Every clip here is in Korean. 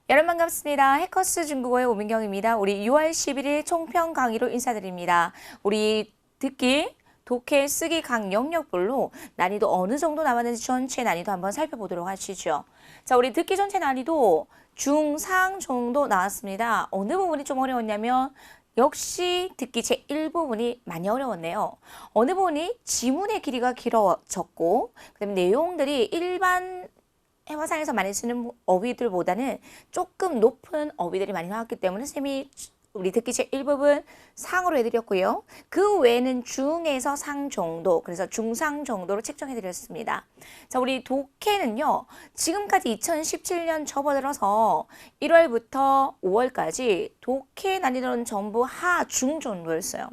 여러분 반갑습니다. 해커스 중국어의 오민경입니다. 우리 6월 11일 총평 강의로 인사드립니다. 우리 듣기, 독해, 쓰기 각 영역별로 난이도 어느 정도 나왔는지 전체 난이도 한번 살펴보도록 하시죠. 자, 우리 듣기 전체 난이도 중상 정도 나왔습니다. 어느 부분이 좀 어려웠냐면 역시 듣기 제1부분이 많이 어려웠네요. 어느 부분이 지문의 길이가 길어졌고 그다음에 내용들이 일반 해화상에서 많이 쓰는 어휘들보다는 조금 높은 어휘들이 많이 나왔기 때문에 쌤이 우리 듣기 제1부분 상으로 해드렸고요. 그 외에는 중에서 상 정도, 그래서 중상 정도로 책정해드렸습니다. 자, 우리 독해는요. 지금까지 2017년 접어들어서 1월부터 5월까지 독해 난이도는 전부 하, 중 정도였어요.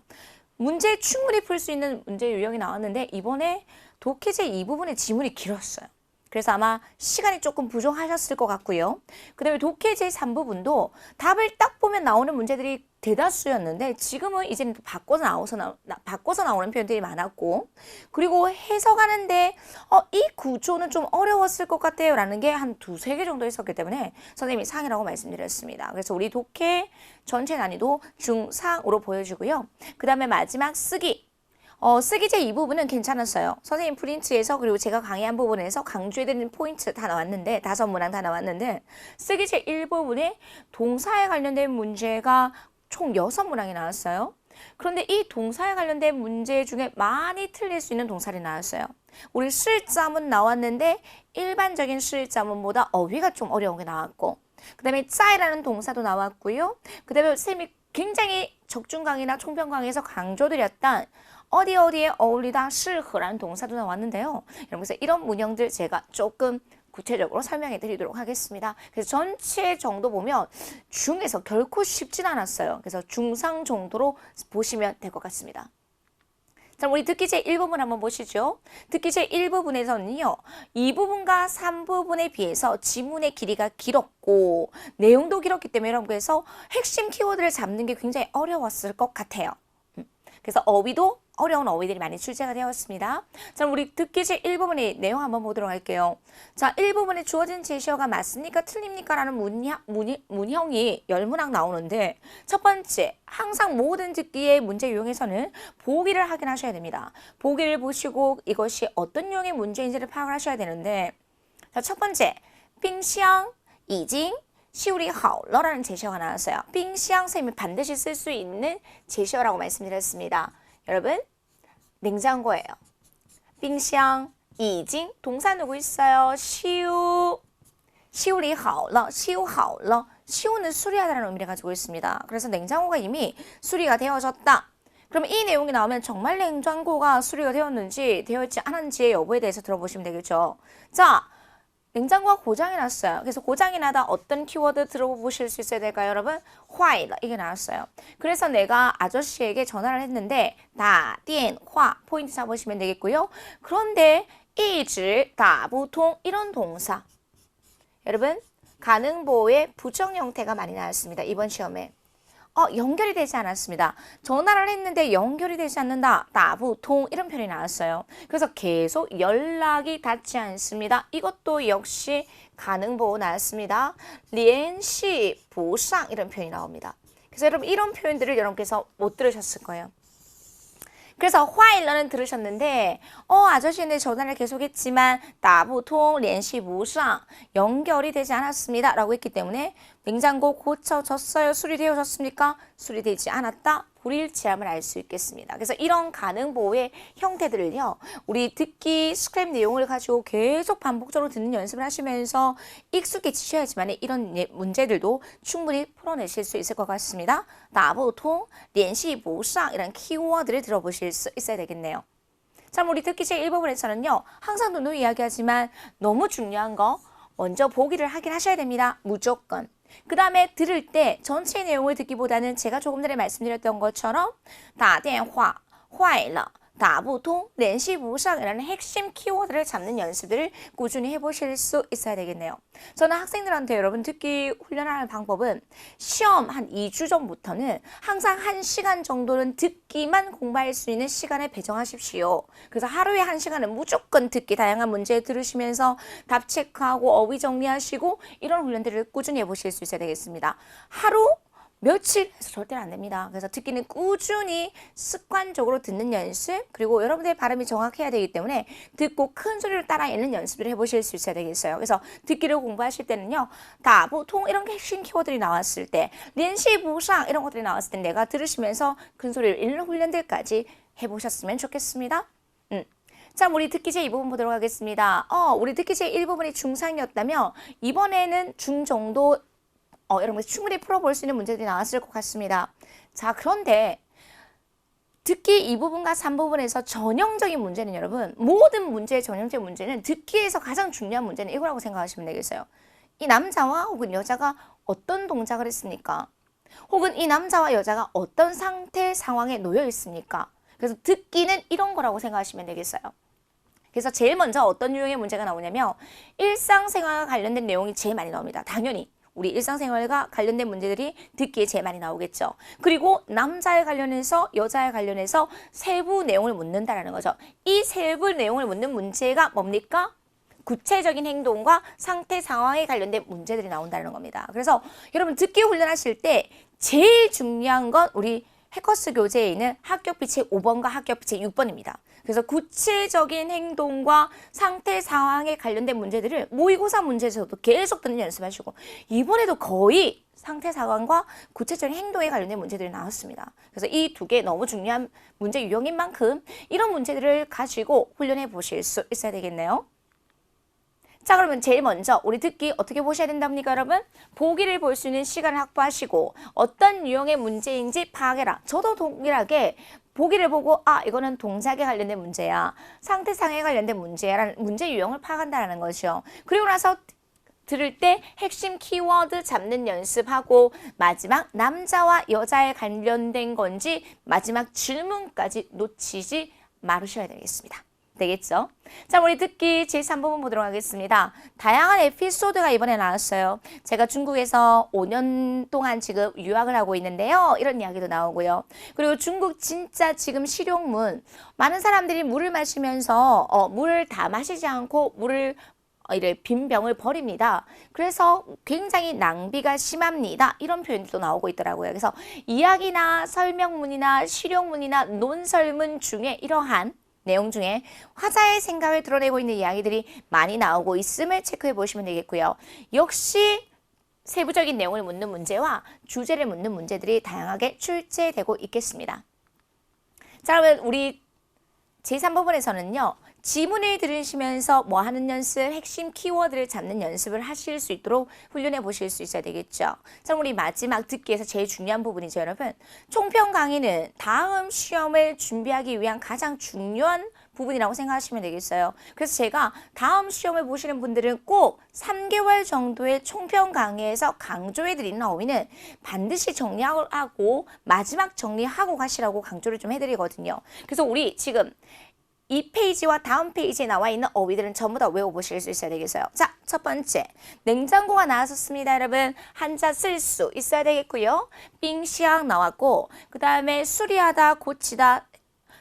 문제 충분히 풀 수 있는 문제 유형이 나왔는데 이번에 독해 제2부분의 지문이 길었어요. 그래서 아마 시간이 조금 부족하셨을 것 같고요. 그 다음에 독해 제3부분도 답을 딱 보면 나오는 문제들이 대다수였는데 지금은 이제는 바꿔서 나오는 표현들이 많았고, 그리고 해석하는데 이 구조는 좀 어려웠을 것 같아요 라는 게 한 두세 개 정도 있었기 때문에 선생님이 상이라고 말씀드렸습니다. 그래서 우리 독해 전체 난이도 중상으로 보여주고요. 그 다음에 마지막 쓰기. 쓰기 제2부분은 괜찮았어요. 선생님 프린트에서 그리고 제가 강의한 부분에서 강조해드리는 포인트 다 나왔는데 5문항 다 나왔는데 쓰기 제1부분에 동사에 관련된 문제가 총 6문항이 나왔어요. 그런데 이 동사에 관련된 문제 중에 많이 틀릴 수 있는 동사들이 나왔어요. 우리 실자문 나왔는데 일반적인 실자문보다 어휘가 좀 어려운 게 나왔고, 그 다음에 짜이라는 동사도 나왔고요. 그 다음에 쌤이 굉장히 적중 강의나 총평 강의에서 강조드렸던 어디에 어울리다 실흐라는 동사도 나왔는데요. 그래서 이런 문형들 제가 조금 구체적으로 설명해 드리도록 하겠습니다. 그래서 전체 정도 보면 중에서 결코 쉽진 않았어요. 그래서 중상 정도로 보시면 될 것 같습니다. 자, 우리 듣기 제1부분 한번 보시죠. 듣기 제1부분에서는요. 2부분과 3부분에 비해서 지문의 길이가 길었고 내용도 길었기 때문에 여러분께서 핵심 키워드를 잡는 게 굉장히 어려웠을 것 같아요. 그래서 어휘도 어려운 어휘들이 많이 출제가 되었습니다. 자, 우리 듣기 제1부분의 내용 한번 보도록 할게요. 자, 1부분에 주어진 제시어가 맞습니까? 틀립니까? 라는 문형이 10문항 나오는데 첫 번째, 항상 모든 듣기의 문제 유형에서는 보기를 확인하셔야 됩니다. 보기를 보시고 이것이 어떤 유형의 문제인지를 파악을 하셔야 되는데, 자, 첫 번째, 빙샹, 이징, 시우리 하오러라는 제시어가 나왔어요. 빙샹 쌤이 반드시 쓸 수 있는 제시어라고 말씀드렸습니다. 여러분, 냉장고예요. 빙샹, 이징, 동사 누구 있어요? 시우리 하오러, 시우 하오러. 시우는 수리하다라는 의미를 가지고 있습니다. 그래서 냉장고가 이미 수리가 되어졌다. 그럼 이 내용이 나오면 정말 냉장고가 수리가 되었는지 되었지 않은지의 여부에 대해서 들어보시면 되겠죠. 자, 냉장고가 고장이 났어요. 그래서 고장이 나다 어떤 키워드 들어보실 수 있어야 될까요, 여러분? 화이러 이게 나왔어요. 그래서 내가 아저씨에게 전화를 했는데 다, 띠엔, 화 포인트 잡으시면 되겠고요. 그런데 이즈, 다, 보통 이런 동사. 여러분, 가능보의 부정 형태가 많이 나왔습니다. 이번 시험에. 연결이 되지 않았습니다. 전화를 했는데 연결이 되지 않는다. 다부통 이런 표현이 나왔어요. 그래서 계속 연락이 닿지 않습니다. 이것도 역시 가능보호 나왔습니다.聯繫不上이런 표현이 나옵니다. 그래서 여러분 이런 표현들을 여러분께서 못 들으셨을 거예요. 그래서 화일러는 들으셨는데 아저씨는 전화를 계속했지만 다부통聯繫不上연결이 되지 않았습니다 라고 했기 때문에 냉장고 고쳐졌어요? 수리되어졌습니까? 수리되지 않았다? 불일치함을 알 수 있겠습니다. 그래서 이런 가능보호의 형태들을요. 우리 듣기 스크랩 내용을 가지고 계속 반복적으로 듣는 연습을 하시면서 익숙해지셔야지만 이런 문제들도 충분히 풀어내실 수 있을 것 같습니다. 다보통, 联系不上 이런 키워드를 들어보실 수 있어야 되겠네요. 자, 우리 듣기 제1부분에서는요. 항상 누누 이야기하지만 너무 중요한 거 먼저 보기를 확인하셔야 됩니다. 무조건. 그 다음에 들을 때 전체 내용을 듣기보다는 제가 조금 전에 말씀드렸던 것처럼 打电话坏了 다부통, 联系不上이라는 핵심 키워드를 잡는 연습들을 꾸준히 해보실 수 있어야 되겠네요. 저는 학생들한테 여러분 듣기 훈련하는 방법은 시험 한 2주 전부터는 항상 1시간 정도는 듣기만 공부할 수 있는 시간에 배정하십시오. 그래서 하루에 1시간은 무조건 듣기 다양한 문제 들으시면서 답 체크하고 어휘 정리하시고 이런 훈련들을 꾸준히 해보실 수 있어야 되겠습니다. 하루 며칠 해서 절대로 안 됩니다. 그래서 듣기는 꾸준히 습관적으로 듣는 연습, 그리고 여러분들의 발음이 정확해야 되기 때문에 듣고 큰 소리를 따라 읽는 연습을 해보실 수 있어야 되겠어요. 그래서 듣기를 공부하실 때는요, 다 보통 이런 핵심 키워드들이 나왔을 때, 联系不上이런 것들이 나왔을 때 내가 들으시면서 큰 소리를 읽는 훈련들까지 해보셨으면 좋겠습니다. 자, 우리 듣기 제2부분 보도록 하겠습니다. 우리 듣기 제1부분이 중상이었다면 이번에는 중정도 여러분 충분히 풀어볼 수 있는 문제들이 나왔을 것 같습니다. 자, 그런데 듣기 2부분과 3부분에서 전형적인 문제는 여러분, 모든 문제의 전형적인 문제는 듣기에서 가장 중요한 문제는 이거라고 생각하시면 되겠어요. 이 남자와 혹은 여자가 어떤 동작을 했습니까? 혹은 이 남자와 여자가 어떤 상태, 상황에 놓여 있습니까? 그래서 듣기는 이런 거라고 생각하시면 되겠어요. 그래서 제일 먼저 어떤 유형의 문제가 나오냐면 일상생활과 관련된 내용이 제일 많이 나옵니다. 당연히. 우리 일상생활과 관련된 문제들이 듣기에 제일 많이 나오겠죠. 그리고 남자에 관련해서 여자에 관련해서 세부 내용을 묻는다라는 거죠. 이 세부 내용을 묻는 문제가 뭡니까? 구체적인 행동과 상태 상황에 관련된 문제들이 나온다는 겁니다. 그래서 여러분 듣기 훈련하실 때 제일 중요한 건 우리 해커스 교재에 있는 합격비치 5번과 합격비치 6번입니다. 그래서 구체적인 행동과 상태 상황에 관련된 문제들을 모의고사 문제에서도 계속 듣는 연습하시고 이번에도 거의 상태 상황과 구체적인 행동에 관련된 문제들이 나왔습니다. 그래서 이 두 개 너무 중요한 문제 유형인 만큼 이런 문제들을 가지고 훈련해 보실 수 있어야 되겠네요. 자, 그러면 제일 먼저 우리 듣기 어떻게 보셔야 된답니까, 여러분? 보기를 볼 수 있는 시간을 확보하시고 어떤 유형의 문제인지 파악해라. 저도 동일하게 보기를 보고 이거는 동작에 관련된 문제야, 상태상에 관련된 문제야 라는 문제 유형을 파악한다는 것이죠. 그리고 나서 들을 때 핵심 키워드 잡는 연습하고 마지막 남자와 여자에 관련된 건지 마지막 질문까지 놓치지 말으셔야 되겠습니다. 되겠죠? 자, 우리 듣기 제3부분 보도록 하겠습니다. 다양한 에피소드가 이번에 나왔어요. 제가 중국에서 5년 동안 지금 유학을 하고 있는데요. 이런 이야기도 나오고요. 그리고 중국 진짜 지금 실용문, 많은 사람들이 물을 마시면서 물을 다 마시지 않고 물을 이래 빈 병을 버립니다. 그래서 굉장히 낭비가 심합니다. 이런 표현도 나오고 있더라고요. 그래서 이야기나 설명문이나 실용문이나 논설문 중에 이러한 내용 중에 화자의 생각을 드러내고 있는 이야기들이 많이 나오고 있음을 체크해 보시면 되겠고요. 역시 세부적인 내용을 묻는 문제와 주제를 묻는 문제들이 다양하게 출제되고 있겠습니다. 자, 그러면 우리 제3부분에서는요. 지문을 들으시면서 뭐 하는 연습, 핵심 키워드를 잡는 연습을 하실 수 있도록 훈련해 보실 수 있어야 되겠죠. 자, 우리 마지막 듣기에서 제일 중요한 부분이죠, 여러분. 총평 강의는 다음 시험을 준비하기 위한 가장 중요한 부분이라고 생각하시면 되겠어요. 그래서 제가 다음 시험을 보시는 분들은 꼭 3개월 정도의 총평 강의에서 강조해드리는 어휘는 반드시 정리하고 마지막 정리하고 가시라고 강조를 좀 해드리거든요. 그래서 우리 지금 이 페이지와 다음 페이지에 나와 있는 어휘들은 전부 다 외워보실 수 있어야 되겠어요. 자, 첫 번째, 냉장고가 나왔었습니다, 여러분. 한자 쓸 수 있어야 되겠고요. 빙시앙 나왔고, 그 다음에 수리하다, 고치다,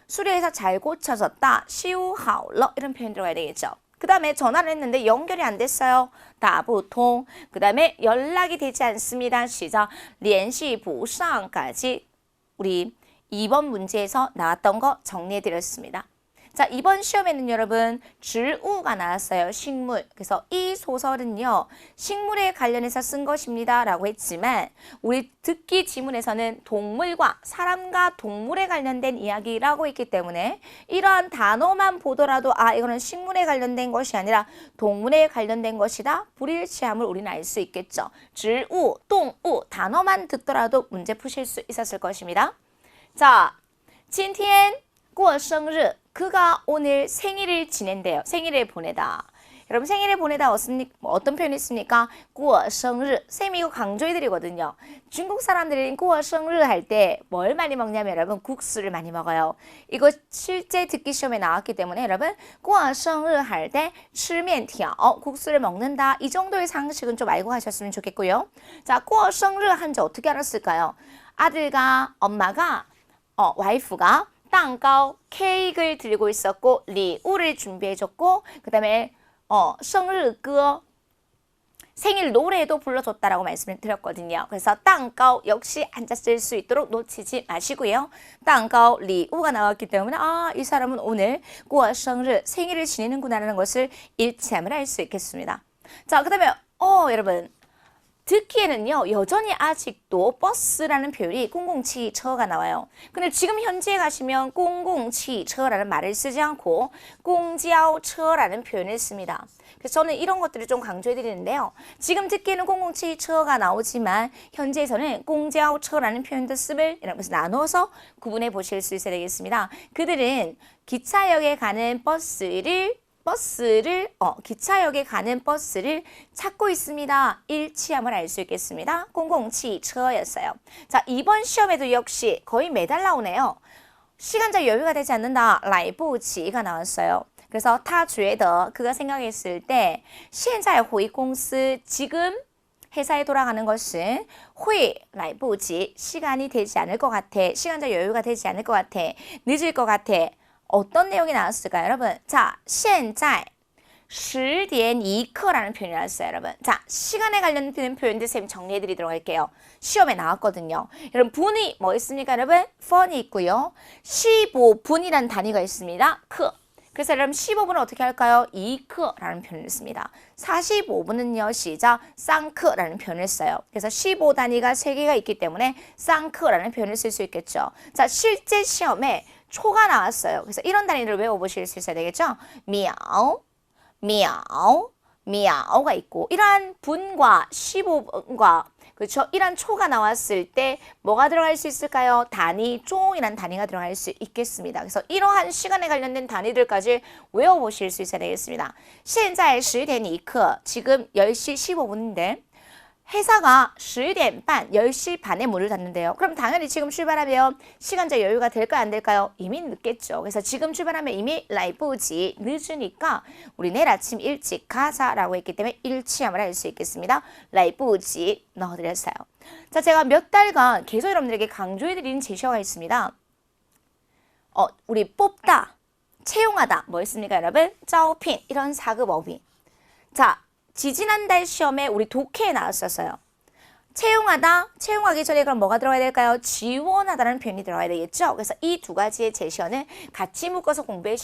수리해서 잘 고쳐졌다, 시우하오러 이런 표현 들어가야 되겠죠. 그 다음에 전화를 했는데 연결이 안 됐어요. 다보통. 그 다음에 연락이 되지 않습니다. 시작, 联系不上까지 우리 2번 문제에서 나왔던 거 정리해드렸습니다. 자, 이번 시험에는 여러분 질우가 나왔어요. 식물. 그래서 이 소설은요. 식물에 관련해서 쓴 것입니다. 라고 했지만 우리 듣기 지문에서는 동물과 사람과 동물에 관련된 이야기라고 했기 때문에 이러한 단어만 보더라도 이거는 식물에 관련된 것이 아니라 동물에 관련된 것이다. 불일치함을 우리는 알 수 있겠죠. 질우, 동우 단어만 듣더라도 문제 푸실 수 있었을 것입니다. 자, 今天过生日 그가 오늘 생일을 지낸대요. 생일을 보내다. 여러분 생일을 보내다 어떤 표현이 있습니까? 过生日. 쌤이 이거 강조해드리거든요. 중국 사람들이 过生日할 때 뭘 많이 먹냐면 여러분 국수를 많이 먹어요. 이거 실제 듣기 시험에 나왔기 때문에 여러분 过生日할 때 吃面条, 국수를 먹는다. 이 정도의 상식은 좀 알고 가셨으면 좋겠고요. 자, 过生日한지 어떻게 알았을까요? 아들과 엄마가 와이프가 蛋糕, 케이크를 들고 있었고, 礼物를 준비해줬고, 그 다음에, 生日歌, 생일 노래도 불러줬다라고 말씀을 드렸거든요. 그래서 蛋糕 역시 앉아 쓸 수 있도록 놓치지 마시고요. 蛋糕, 礼物가 나왔기 때문에, 이 사람은 오늘 过生日, 생일을 지내는구나라는 것을 일치함을 알 수 있겠습니다. 자, 그 다음에, 여러분. 듣기에는요, 여전히 아직도 버스라는 표현이 公共汽车가 나와요. 근데 지금 현지에 가시면 公共汽车라는 말을 쓰지 않고 公交车라는 표현을 씁니다. 그래서 저는 이런 것들을 좀 강조해 드리는데요. 지금 듣기에는 公共汽车가 나오지만 현지에서는 公交车라는 표현도 씀을 이렇게 나눠서 구분해 보실 수 있어야 되겠습니다. 그들은 기차역에 가는 기차역에 가는 버스를 찾고 있습니다. 일치함을 알 수 있겠습니다. 公共汽车였어요. 자, 이번 시험에도 역시 거의 매달 나오네요. 시간적 여유가 되지 않는다. 来不及가 나왔어요. 그래서 他觉得 그가 생각했을 때 现在回公司 지금 회사에 돌아가는 것은 会来不及 시간이 되지 않을 것 같아. 시간적 여유가 되지 않을 것 같아. 늦을 것 같아. 어떤 내용이 나왔을까요, 여러분? 자, 现在 10点一刻라는 표현이 나왔어요, 여러분. 자, 시간에 관련된 표현들 쌤 정리해 드리도록 할게요. 시험에 나왔거든요. 여러분, 분이 뭐 있습니까, 여러분? 펀이 있고요. 15분이라는 단위가 있습니다. 크. 그래서 여러분 15분은 어떻게 할까요? 2크라는 표현을 씁니다. 45분은요. 시작 쌍크라는 표현을 써요. 그래서 15단위가 3개가 있기 때문에 쌍크라는 표현을 쓸 수 있겠죠. 자, 실제 시험에 초가 나왔어요. 그래서 이런 단위를 외워보실 수 있어야 되겠죠. 미야오, 미야오, 미야오가 있고 이러한 분과 15분과 그렇죠? 이런 초가 나왔을 때 뭐가 들어갈 수 있을까요? 단위, 종이라는 단위가 들어갈 수 있겠습니다. 그래서 이러한 시간에 관련된 단위들까지 외워보실 수 있어야 되겠습니다. 现在10点一刻 지금 10시 15분인데 회사가 10点반, 10시 반에 문을 닫는데요. 그럼 당연히 지금 출발하면 시간적 여유가 될까요? 안 될까요? 이미 늦겠죠. 그래서 지금 출발하면 이미 来不及, 늦으니까 우리 내일 아침 일찍 가자라고 했기 때문에 일치함을 알 수 있겠습니다. 来不及 넣어드렸어요. 자, 제가 몇 달간 계속 여러분들에게 강조해드리는 제시어가 있습니다. 우리 뽑다, 채용하다, 뭐였습니까, 여러분? 招聘, 이런 사급어휘. 자, 지지난달 시험에 우리 독해에 나왔었어요. 채용하다, 채용하기 전에 그럼 뭐가 들어가야 될까요? 지원하다라는 표현이 들어가야 되겠죠? 그래서 이 두 가지의 제시어는 같이 묶어서 공부해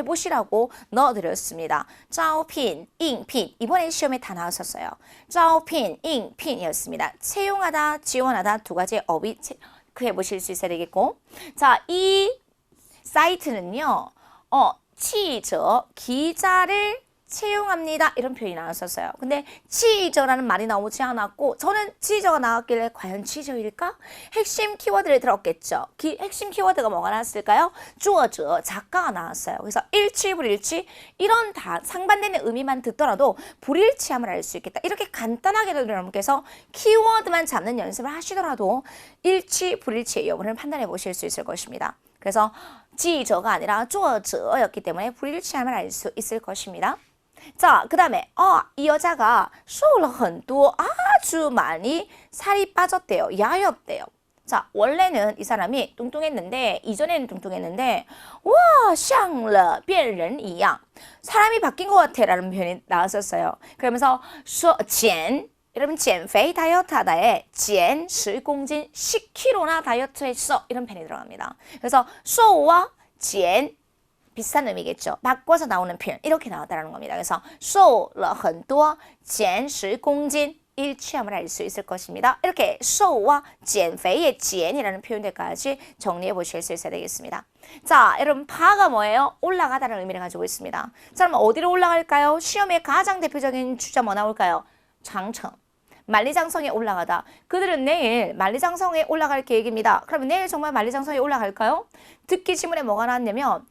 보시라고 넣어드렸습니다. 招聘, 应聘, 이번에 시험에 다 나왔었어요. 招聘, 应聘이었습니다. 채용하다, 지원하다 두 가지의 어휘 체크해 보실 수 있어야 되겠고, 자, 이 사이트는요, 기자를 채용합니다. 이런 표현이 나왔었어요. 근데 치저라는 말이 나오지 않았고 저는 치저가 나왔길래 과연 치저일까? 핵심 키워드를 들었겠죠. 핵심 키워드가 뭐가 나왔을까요? 作者, 작가가 나왔어요. 그래서 일치, 불일치 이런 다 상반되는 의미만 듣더라도 불일치함을 알 수 있겠다. 이렇게 간단하게도 여러분께서 키워드만 잡는 연습을 하시더라도 일치, 불일치의 여부를 판단해 보실 수 있을 것입니다. 그래서 지저가 아니라 作者였기 때문에 불일치함을 알 수 있을 것입니다. 자, 그 다음에 이 여자가 瘦了很多 아주 많이 살이 빠졌대요. 야였대요. 자, 원래는 이 사람이 뚱뚱했는데 이전에는 뚱뚱했는데 와, 像了变人一样 사람이 바뀐 것 같아 라는 표현이 나왔었어요. 그러면서 减 여러분 减肥 다이어트 하다에 减 10公斤 10kg나 다이어트 했어 이런 표현이 들어갑니다. 그래서 瘦와 减 비슷한 의미겠죠. 바꿔서 나오는 표현 이렇게 나왔다는 겁니다. 그래서 瘦了很多减10公斤 일치함을 알 수 있을 것입니다. 이렇게 瘦와 减肥의 减이라는 표현들까지 정리해 보실 수 있어야 되겠습니다. 자, 여러분 파가 뭐예요? 올라가다라는 의미를 가지고 있습니다. 자, 그럼 어디로 올라갈까요? 시험의 가장 대표적인 주자 뭐 나올까요? 장청. 만리장성에 올라가다. 그들은 내일 만리장성에 올라갈 계획입니다. 그러면 내일 정말 만리장성에 올라갈까요? 듣기 지문에 뭐가 나왔냐면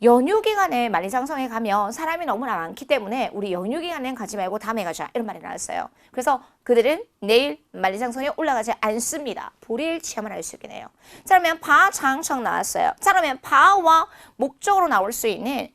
연휴 기간에 만리장성에 가면 사람이 너무나 많기 때문에 우리 연휴 기간엔 가지 말고 다음에 가자 이런 말이 나왔어요. 그래서 그들은 내일 만리장성에 올라가지 않습니다. 불일 체험을 할 수 있게 돼요. 자, 그러면 파장청 나왔어요. 자, 그러면 파와 목적으로 나올 수 있는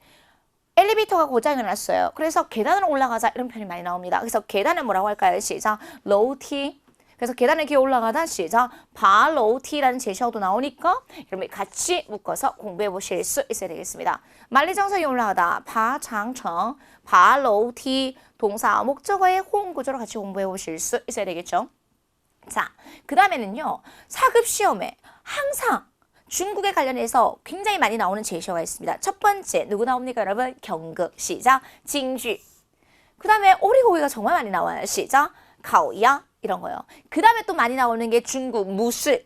엘리베이터가 고장이 났어요. 그래서 계단으로 올라가자 이런 표현이 많이 나옵니다. 그래서 계단을 뭐라고 할까요? 시작 로우티. 그래서 계단을 기어 올라가다 시작 바로티라는 제시어도 나오니까 여러분 같이 묶어서 공부해 보실 수 있어야 되겠습니다. 만리장성에 올라가다 파장청 바로티 동사 목적어의 호응 구조로 같이 공부해 보실 수 있어야 되겠죠. 자, 그 다음에는요. 사급 시험에 항상 중국에 관련해서 굉장히 많이 나오는 제시어가 있습니다. 첫 번째 누구 나옵니까 여러분? 경극 시작 징쥐. 그 다음에 오리고기가 정말 많이 나와요. 시작 가오야 이런 거요. 그 다음에 또 많이 나오는 게 중국 무술.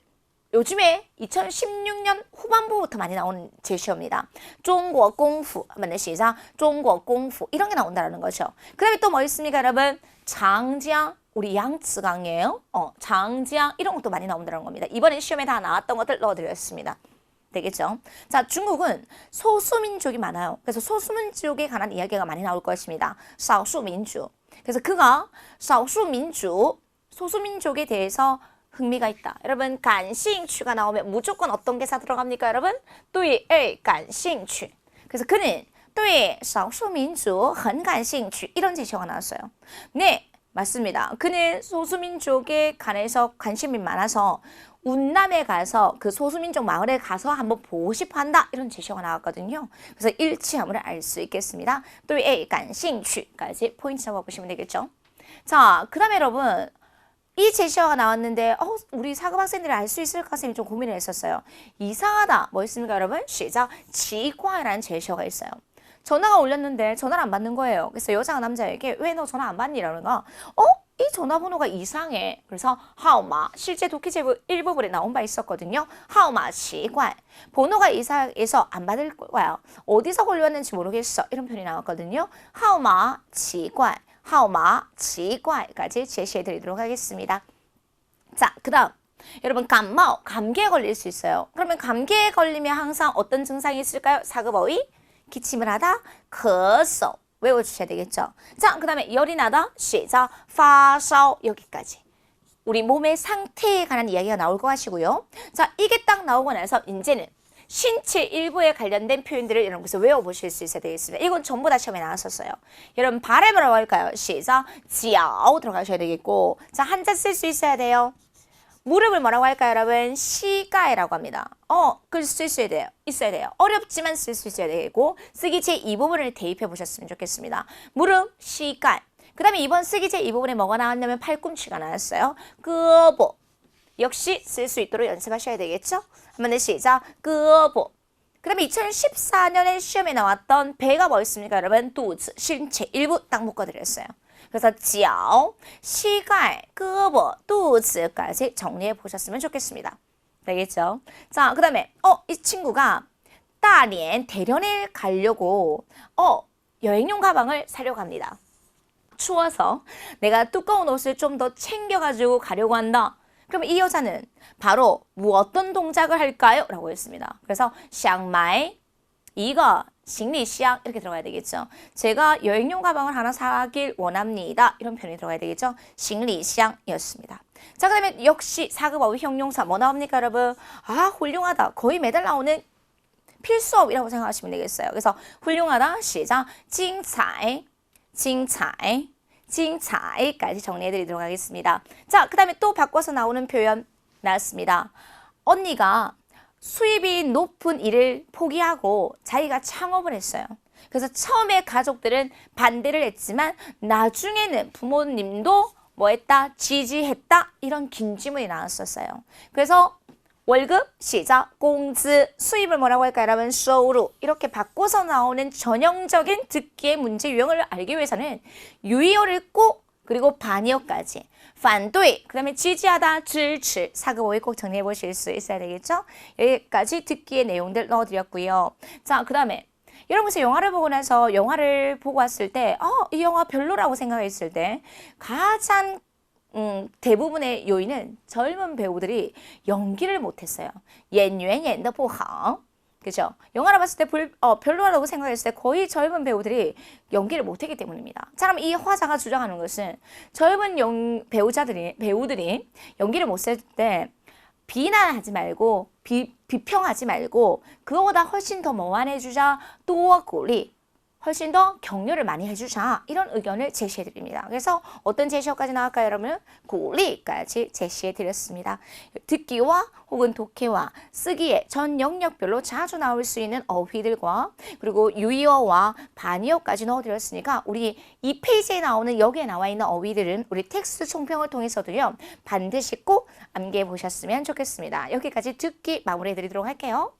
요즘에 2016년 후반부부터 많이 나오는 제시어입니다. 중국 공부 하면 시작 중국 공부 이런 게 나온다는 거죠. 그 다음에 또 뭐 있습니까 여러분? 장지ang 우리 양쯔강이에요. 장지ang 이런 것도 많이 나온다는 겁니다. 이번에 시험에 다 나왔던 것들 넣어드렸습니다. 되겠죠? 자, 중국은 소수민족이 많아요. 그래서 소수민족에 관한 이야기가 많이 나올 것입니다. 少数民族. 그래서 그가 少数民族 소수민족에 대해서 흥미가 있다. 여러분, 感兴趣가 나오면 무조건 어떤 개사 들어갑니까, 여러분? 对感兴趣. 그래서 그는 对少数民族很感兴趣 이런 제시어가 나왔어요. 네, 맞습니다. 그는 소수민족에 관해서 관심이 많아서 운남에 가서 그 소수민족 마을에 가서 한번 보고 싶어 한다. 이런 제시어가 나왔거든요. 그래서 일치함을 알 수 있겠습니다. 对感兴趣까지 포인트 잡아보시면 되겠죠. 자, 그 다음에 여러분 이 제시어가 나왔는데 우리 사급 학생들이 알 수 있을까 선생님이 좀 고민을 했었어요. 이상하다. 뭐 있습니까 여러분? 시작 지과라는 제시어가 있어요. 전화가 울렸는데 전화를 안 받는 거예요. 그래서 여자가 남자에게 왜 너 전화 안 받니? 이러는가? 이 전화번호가 이상해. 그래서 하오마 실제 독해제부 1부분에 나온 바 있었거든요. 하오마 지관 번호가 이상해서 안 받을 거야. 어디서 걸렸는지 모르겠어. 이런 표현이 나왔거든요. 하오마 지관 하오마 지관까지 제시해 드리도록 하겠습니다. 자, 그 다음 여러분 감기에 걸릴 수 있어요. 그러면 감기에 걸리면 항상 어떤 증상이 있을까요? 사급어휘 기침을 하다咳嗽 외워주셔야 되겠죠. 자, 그 다음에 열이 나다 시작 파烧여기까지 우리 몸의 상태에 관한 이야기가 나올 거 하시고요. 자, 이게 딱 나오고 나서 이제는 신체 일부에 관련된 표현들을 여러분께서 외워보실 수 있어야 되겠습니다. 이건 전부 다 시험에 나왔었어요. 여러분 발에 뭐라고 할까요? 시작 지아오 들어가셔야 되겠고 자, 한자 쓸 수 있어야 돼요. 무릎을 뭐라고 할까요, 여러분? 시가이라고 합니다. 글 쓸 수 있어야 돼요. 어렵지만 쓸 수 있어야 되고 쓰기 제2부분을 대입해 보셨으면 좋겠습니다. 무릎, 시가이. 그 다음에 이번 쓰기 제2부분에 뭐가 나왔냐면 팔꿈치가 나왔어요. 끄보. 역시 쓸 수 있도록 연습하셔야 되겠죠? 한번 더 시작. 끄보. 그 다음에 2014년에 시험에 나왔던 배가 뭐 있습니까, 여러분?肚子, 신체 일부 딱 묶어드렸어요. 그래서 脚, 시갈, 胳膊, 肚子까지 정리해 보셨으면 좋겠습니다. 되겠죠? 자, 그 다음에 이 친구가 다連대련에 가려고 여행용 가방을 사려고 합니다. 추워서 내가 두꺼운 옷을 좀 더 챙겨가지고 가려고 한다. 그럼 이 여자는 바로 어떤 동작을 할까요? 라고 했습니다. 그래서 想买一个行李箱 이렇게 들어가야 되겠죠. 제가 여행용 가방을 하나 사길 원합니다. 이런 표현이 들어가야 되겠죠. 行李箱이었습니다. 자, 그 다음에 역시 사급어휘 형용사 뭐 나옵니까 여러분? 훌륭하다. 거의 매달 나오는 필수어이라고 생각하시면 되겠어요. 그래서 훌륭하다 시작 精彩 精彩 精彩까지 정리해드리도록 하겠습니다. 자, 그 다음에 또 바꿔서 나오는 표현 나왔습니다. 언니가 수입이 높은 일을 포기하고 자기가 창업을 했어요. 그래서 처음에 가족들은 반대를 했지만 나중에는 부모님도 뭐 했다? 지지했다? 이런 긴 질문이 나왔었어요. 그래서 월급, 시작, 공즈, 수입을 뭐라고 할까요, 여러분? 收入 이렇게 바꿔서 나오는 전형적인 듣기의 문제 유형을 알기 위해서는 유의어를 꼭 그리고 반의어까지 反对, 그 다음에 지지하다, 支持, 사급어휘 꼭 정리해 보실 수 있어야 되겠죠? 여기까지 듣기의 내용들 넣어드렸고요. 자, 그 다음에 여러분께서 영화를 보고 나서 영화를 보고 왔을 때 이 영화 별로라고 생각했을 때 가장 대부분의 요인은 젊은 배우들이 연기를 못했어요. 演员演得不好 그죠? 영화를 봤을 때 별로라고 생각했을 때 거의 젊은 배우들이 연기를 못하기 때문입니다. 자, 그럼 이 화자가 주장하는 것은 젊은 배우들이 연기를 못했을 때 비난하지 말고 비평하지 말고 그거보다 훨씬 더 뭐만 해주자 또鼓励 훨씬 더 격려를 많이 해주자 이런 의견을 제시해 드립니다. 그래서 어떤 제시어까지 나올까요, 여러분?鼓励까지 제시해 드렸습니다. 듣기와 혹은 독해와 쓰기에 전 영역별로 자주 나올 수 있는 어휘들과 그리고 유의어와 반의어까지 넣어드렸으니까 우리 이 페이지에 나오는 여기에 나와 있는 어휘들은 우리 텍스트 총평을 통해서도요 반드시 꼭 암기해 보셨으면 좋겠습니다. 여기까지 듣기 마무리해 드리도록 할게요.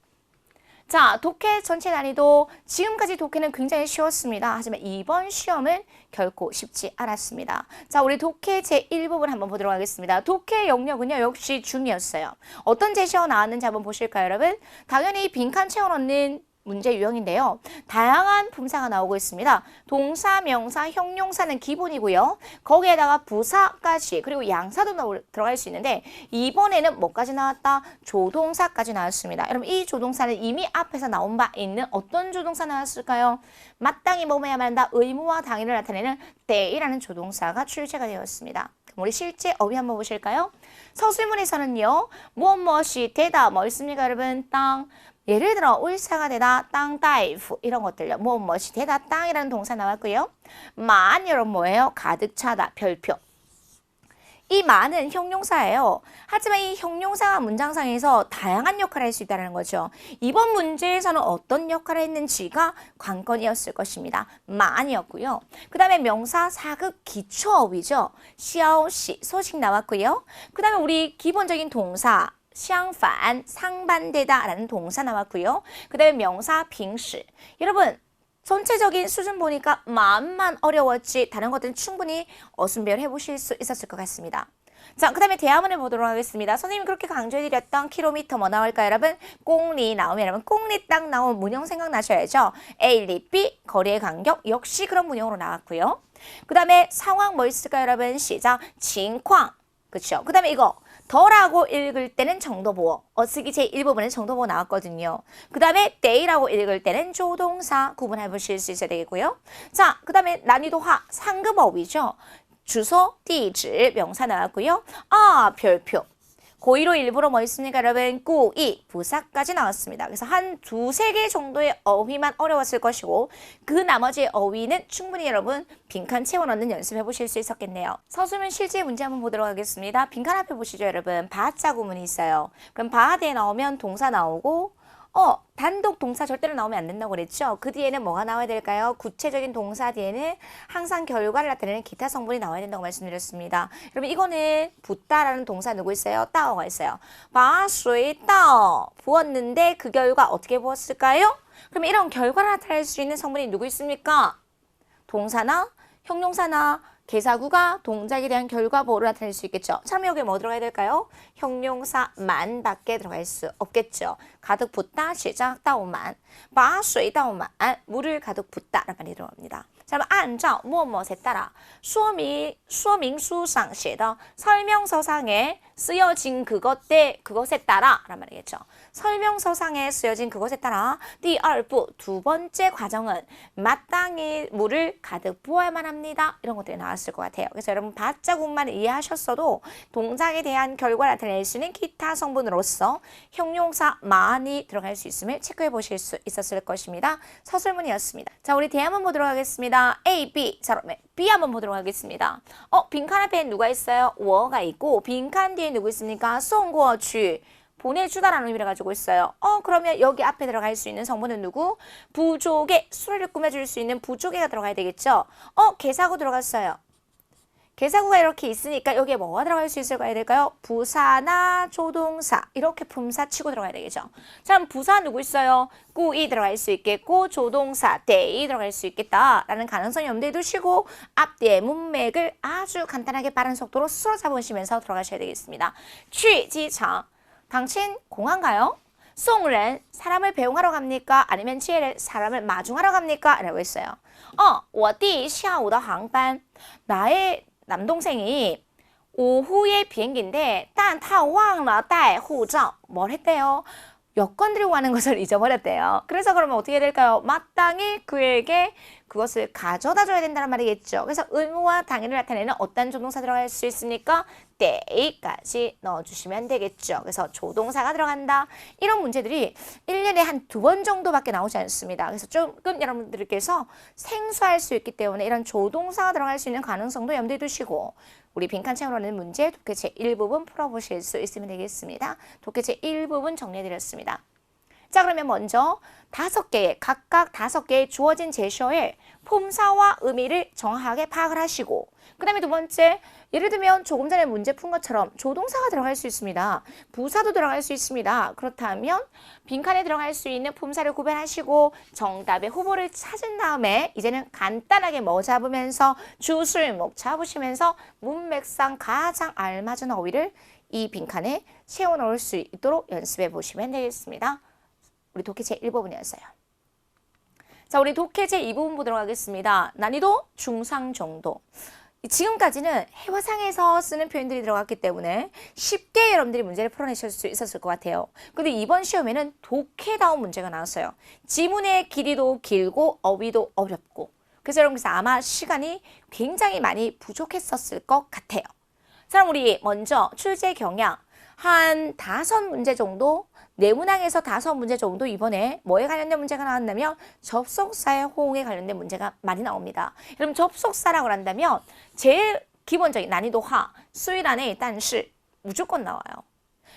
자, 독해 전체 난이도 지금까지 독해는 굉장히 쉬웠습니다. 하지만 이번 시험은 결코 쉽지 않았습니다. 자, 우리 독해 제1부분 한번 보도록 하겠습니다. 독해 영역은요, 역시 중이었어요. 어떤 제시어 나왔는지 한번 보실까요, 여러분? 당연히 빈칸 채워 넣는 문제 유형인데요. 다양한 품사가 나오고 있습니다. 동사, 명사, 형용사는 기본이고요. 거기에다가 부사까지 그리고 양사도 들어갈 수 있는데 이번에는 뭐까지 나왔다? 조동사까지 나왔습니다. 여러분 이 조동사는 이미 앞에서 나온 바 있는 어떤 조동사 나왔을까요? 마땅히 뭐뭐야만 한다. 의무와 당위를 나타내는 때이라는 조동사가 출제가 되었습니다. 그럼 우리 실제 어휘 한번 보실까요? 서술문에서는요. 무엇이 되다 뭐 있습니까 여러분? 땅 예를 들어 울사가 되다 땅 다이프 이런 것들요. 무엇이 되다 땅이라는 동사 나왔고요. 만 여러분 뭐예요? 가득 차다 별표. 이 만은 형용사예요. 하지만 이 형용사가 문장상에서 다양한 역할을 할 수 있다는 거죠. 이번 문제에서는 어떤 역할을 했는지가 관건이었을 것입니다. 만이었고요. 그 다음에 명사 4급 기초어휘죠. 샤오시 소식 나왔고요. 그 다음에 우리 기본적인 동사相反, 상반되다 라는 동사 나왔고요. 그 다음에 명사 빙시. 여러분 전체적인 수준 보니까 마음만 어려웠지 다른 것들은 충분히 어순배열 해보실 수 있었을 것 같습니다. 자, 그 다음에 대화문을 보도록 하겠습니다. 선생님이 그렇게 강조해드렸던 킬로미터 뭐 나올까요, 여러분? 꽁리 나오면 여러분 꽁리 딱 나온 문형 생각나셔야죠. A, B, 거리의 간격 역시 그런 문형으로 나왔고요. 그 다음에 상황 뭐 있을까요, 여러분? 시작, 징광. 그렇죠. 그 다음에 이거 더라고 읽을 때는 정도보어. 어쓰기 제1부분은 정도보어 나왔거든요. 그 다음에 때이라고 읽을 때는 조동사 구분해 보실 수 있어야 되겠고요. 자, 그 다음에 난이도 하 상급어휘죠. 주소,地址 명사 나왔고요. 아, 별표. 고의로 일부러 뭐 있습니까, 여러분? 꾸이, 부사까지 나왔습니다. 그래서 한 두세 개 정도의 어휘만 어려웠을 것이고 그 나머지 어휘는 충분히 여러분 빈칸 채워 넣는 연습해 보실 수 있었겠네요. 서술문 실제 문제 한번 보도록 하겠습니다. 빈칸 앞에 보시죠, 여러분. 바자 구문이 있어요. 그럼 바 뒤에 나오면 동사 나오고 단독 동사 절대로 나오면 안 된다고 그랬죠? 그 뒤에는 뭐가 나와야 될까요? 구체적인 동사 뒤에는 항상 결과를 나타내는 기타 성분이 나와야 된다고 말씀드렸습니다. 여러분 이거는 붓다라는 동사 누구 있어요? 따오가 있어요. 바수이 따오 부었는데 그 결과 어떻게 부었을까요? 그럼 이런 결과를 나타낼 수 있는 성분이 누구 있습니까? 동사나 형용사나 개사구가 동작에 대한 결과 보호를 나타낼 수 있겠죠. 참 여기 뭐 들어가야 될까요? 형용사만 밖에 들어갈 수 없겠죠. 가득 붓다, 시작, 다오만. 바水 다오만. 물을 가득 붓다 라는 말이 들어갑니다. 자, 그럼 按照 무엇무엇에 따라 说明书上写的 설명서상에 쓰여진 그것에 따라 라는 말이겠죠. 설명서상에 쓰여진 그것에 따라 第二步 두 번째 과정은 마땅히 물을 가득 부어야만 합니다. 이런 것들이 나왔을 것 같아요. 그래서 여러분 바자국만 이해하셨어도 동작에 대한 결과를 나타낼 수 있는 기타 성분으로서 형용사 많이 들어갈 수 있음을 체크해 보실 수 있었을 것입니다. 서술문이었습니다. 자, 우리 대화 한번 보도록 하겠습니다. A, B. 자, 그러면 B 한번 보도록 하겠습니다. 빈칸 앞에 누가 있어요? 我가 있고 빈칸 뒤에 누구 있습니까? 送过去. 보내주다라는 의미를 가지고 있어요. 그러면 여기 앞에 들어갈 수 있는 성분은 누구? 부족에, 수레를 꾸며줄 수 있는 부족에가 들어가야 되겠죠? 개사구 들어갔어요. 개사구가 이렇게 있으니까 여기에 뭐가 들어갈 수 있을까야 될까요? 부사나 조동사 이렇게 품사 치고 들어가야 되겠죠. 자, 그럼 부사 누구 있어요? 꾸이 들어갈 수 있겠고 조동사 때이 들어갈 수 있겠다라는 가능성이 염두에 두시고 앞뒤의 문맥을 아주 간단하게 빠른 속도로 쓸어 잡으시면서 들어가셔야 되겠습니다. 취지장 당신 공항가요? 송ren 사람을 배웅하러 갑니까? 아니면 지혜를 사람을 마중하러 갑니까? 라고 했어요. 我弟下午的航班 나의 남동생이 오후에 비행기인데 但他忘了带护照 뭘 했대요? 여권 들고 가는 것을 잊어버렸대요. 그래서 그러면 어떻게 될까요? 마땅히 그에게 그것을 가져다 줘야 된다는 말이겠죠. 그래서 의무와 당연을 나타내는 어떤 조동사 들어갈 수 있습니까? 때까지 넣어주시면 되겠죠. 그래서 조동사가 들어간다. 이런 문제들이 1년에 한 2번 정도밖에 나오지 않습니다. 그래서 조금 여러분들께서 생소할 수 있기 때문에 이런 조동사가 들어갈 수 있는 가능성도 염두에 두시고 우리 빈칸 채우는 문제 독해 제1부분 풀어보실 수 있으면 되겠습니다. 독해 제1부분 정리해드렸습니다. 자, 그러면 먼저 각각 5개의 주어진 제시어의 폼사와 의미를 정확하게 파악을 하시고 그 다음에 두 번째, 예를 들면 조금 전에 문제 푼 것처럼 조동사가 들어갈 수 있습니다. 부사도 들어갈 수 있습니다. 그렇다면 빈칸에 들어갈 수 있는 폼사를 구별하시고 정답의 후보를 찾은 다음에 이제는 간단하게 뭐 잡으면서 주술목 잡으시면서 문맥상 가장 알맞은 어휘를 이 빈칸에 채워넣을 수 있도록 연습해 보시면 되겠습니다. 우리 독해 제1부분이었어요. 자, 우리 독해 제2부분 보도록 하겠습니다. 난이도 중상 정도. 지금까지는 해화상에서 쓰는 표현들이 들어갔기 때문에 쉽게 여러분들이 문제를 풀어내실 수 있었을 것 같아요. 근데 이번 시험에는 독해다운 문제가 나왔어요. 지문의 길이도 길고 어휘도 어렵고 그래서 여러분께서 아마 시간이 굉장히 많이 부족했었을 것 같아요. 자, 그럼 우리 먼저 출제 경향 한 5문제 정도 내문항에서 5문제 정도 이번에 뭐에 관련된 문제가 나왔냐면 접속사의 호응에 관련된 문제가 많이 나옵니다. 여러분 접속사라고 한다면 제일 기본적인 난이도하 수일안에 단시 무조건 나와요.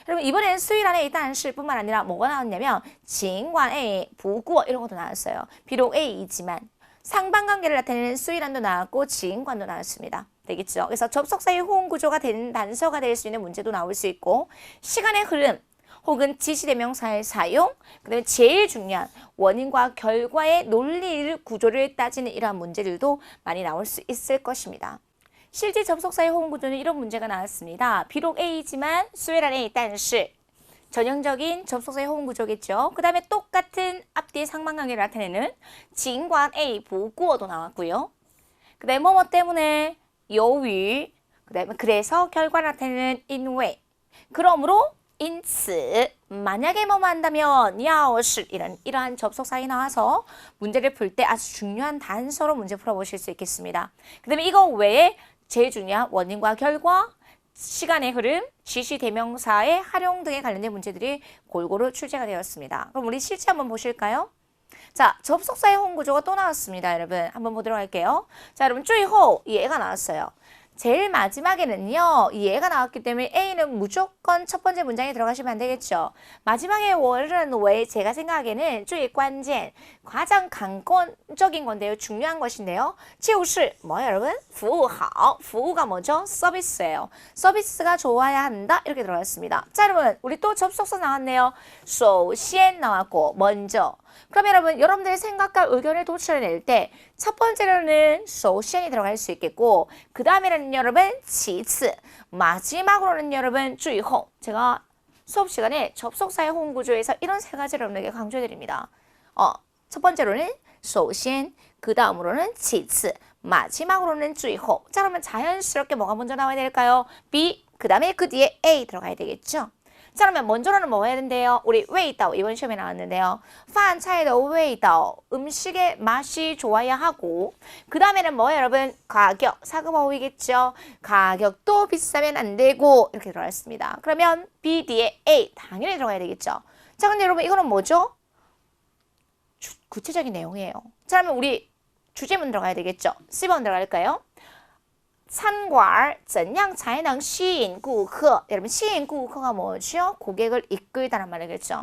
여러분 이번에는 수일안에 단시뿐만 아니라 뭐가 나왔냐면 진관 A, 부구어 이런 것도 나왔어요. 비록 A이지만 상반관계를 나타내는 수일안도 나왔고 지인관도 나왔습니다. 되겠죠? 그래서 접속사의 호응 구조가 된 단서가 될 수 있는 문제도 나올 수 있고 시간의 흐름 혹은 지시대명사의 사용, 그 다음에 제일 중요한 원인과 결과의 논리 구조를 따지는 이러한 문제들도 많이 나올 수 있을 것입니다. 실제 접속사의 호응 구조는 이런 문제가 나왔습니다. 비록 A이지만 수일안 A, 단시 전형적인 접속사의 호응 구조겠죠. 그 다음에 똑같은 앞뒤의 상반관계를 나타내는 진관 A, 보구어도 나왔고요. 그 다음에 뭐뭐 때문에 여위, 그 다음에 그래서 결과를 나타내는 인왜, 그러므로 인츠, 만약에 뭐뭐 한다면 야오시 이러한 접속사에 나와서 문제를 풀 때 아주 중요한 단서로 문제 풀어보실 수 있겠습니다. 그 다음에 이거 외에 제일 중요한 원인과 결과, 시간의 흐름, 지시 대명사의 활용 등에 관련된 문제들이 골고루 출제가 되었습니다. 그럼 우리 실제 한번 보실까요? 자, 접속사의 호응 구조가 또 나왔습니다. 여러분 한번 보도록 할게요. 자, 여러분 最后 이 애가 나왔어요. 제일 마지막에는요. 이 애가 나왔기 때문에 A는 무조건 첫 번째 문장에 들어가시면 안 되겠죠. 마지막에 월은 왜 제가 생각하기에는 最关键 가장 관건적인 건데요. 중요한 것인데요. 就是 뭐예요 여러분? 服务好. 服务가 뭐죠? 서비스예요. 서비스가 좋아야 한다. 이렇게 들어갔습니다. 자, 여러분 우리 또 접속사 나왔네요. 首先 나왔고 먼저. 그럼 여러분들의 생각과 의견을 도출해낼 때 첫 번째로는 首先이 들어갈 수 있겠고 그 다음에는 여러분 其次 마지막으로는 여러분 最后 제가 수업 시간에 접속사의 호응 구조에서 이런 3가지를 여러분에게 강조해드립니다. 첫 번째로는 首先 그 다음으로는 其次 마지막으로는 最后 자, 그러면 자연스럽게 뭐가 먼저 나와야 될까요? B 그 다음에 그 뒤에 A 들어가야 되겠죠? 자, 그러면 먼저는 뭐 해야 된대요? 우리 味道 이번 시험에 나왔는데요. 饭菜的味道 음식의 맛이 좋아야 하고 그 다음에는 뭐예요 여러분? 가격, 사급어휘겠죠. 가격도 비싸면 안 되고 이렇게 들어갔습니다. 그러면 B 뒤에 A 당연히 들어가야 되겠죠. 자, 근데 여러분 이거는 뭐죠? 구체적인 내용이에요. 자, 그러면 우리 주제문 들어가야 되겠죠. C번 들어갈까요? 餐馆怎样才能吸引顾客 여러분 吸引顾客가 뭐죠? 고객을 이끌다란 말이겠죠.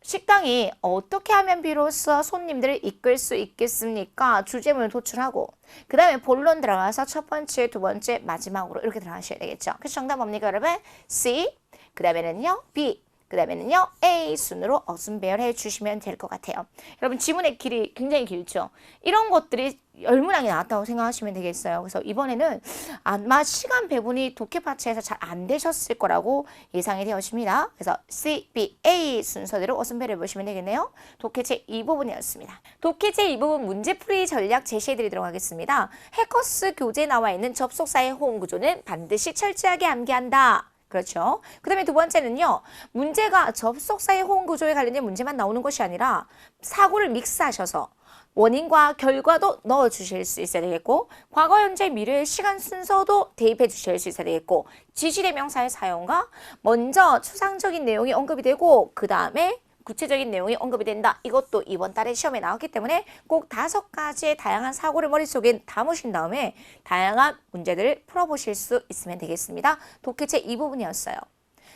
식당이 어떻게 하면 비로소 손님들을 이끌 수 있겠습니까? 주제문을 도출하고 그 다음에 본론 들어가서 첫 번째, 두 번째, 마지막으로 이렇게 들어가셔야 되겠죠. 그래서 정답 뭡니까 여러분? C 그 다음에는요 B 그 다음에는요 A 순으로 어순 배열해 주시면 될 것 같아요. 여러분 지문의 길이 굉장히 길죠. 이런 것들이 열문항이 나왔다고 생각하시면 되겠어요. 그래서 이번에는 아마 시간 배분이 독해 파트에서 잘 안 되셨을 거라고 예상이 되어집니다. 그래서 C, B, A 순서대로 어순 배열해 보시면 되겠네요. 독해 제2부분이었습니다. 독해 제2부분 문제풀이 전략 제시해드리도록 하겠습니다. 해커스 교재에 나와 있는 접속사의 호응 구조는 반드시 철저하게 암기한다. 그렇죠. 그 다음에 두 번째는요. 문제가 접속사의 호응 구조에 관련된 문제만 나오는 것이 아니라 사고를 믹스하셔서 원인과 결과도 넣어주실 수 있어야 되겠고 과거, 현재, 미래의 시간 순서도 대입해 주실 수 있어야 되겠고 지시대명사의 사용과 먼저 추상적인 내용이 언급이 되고 그 다음에 구체적인 내용이 언급이 된다. 이것도 이번 달에 시험에 나왔기 때문에 꼭 5가지의 다양한 사고를 머릿속에 담으신 다음에 다양한 문제들을 풀어보실 수 있으면 되겠습니다. 독해제 2부분이었어요.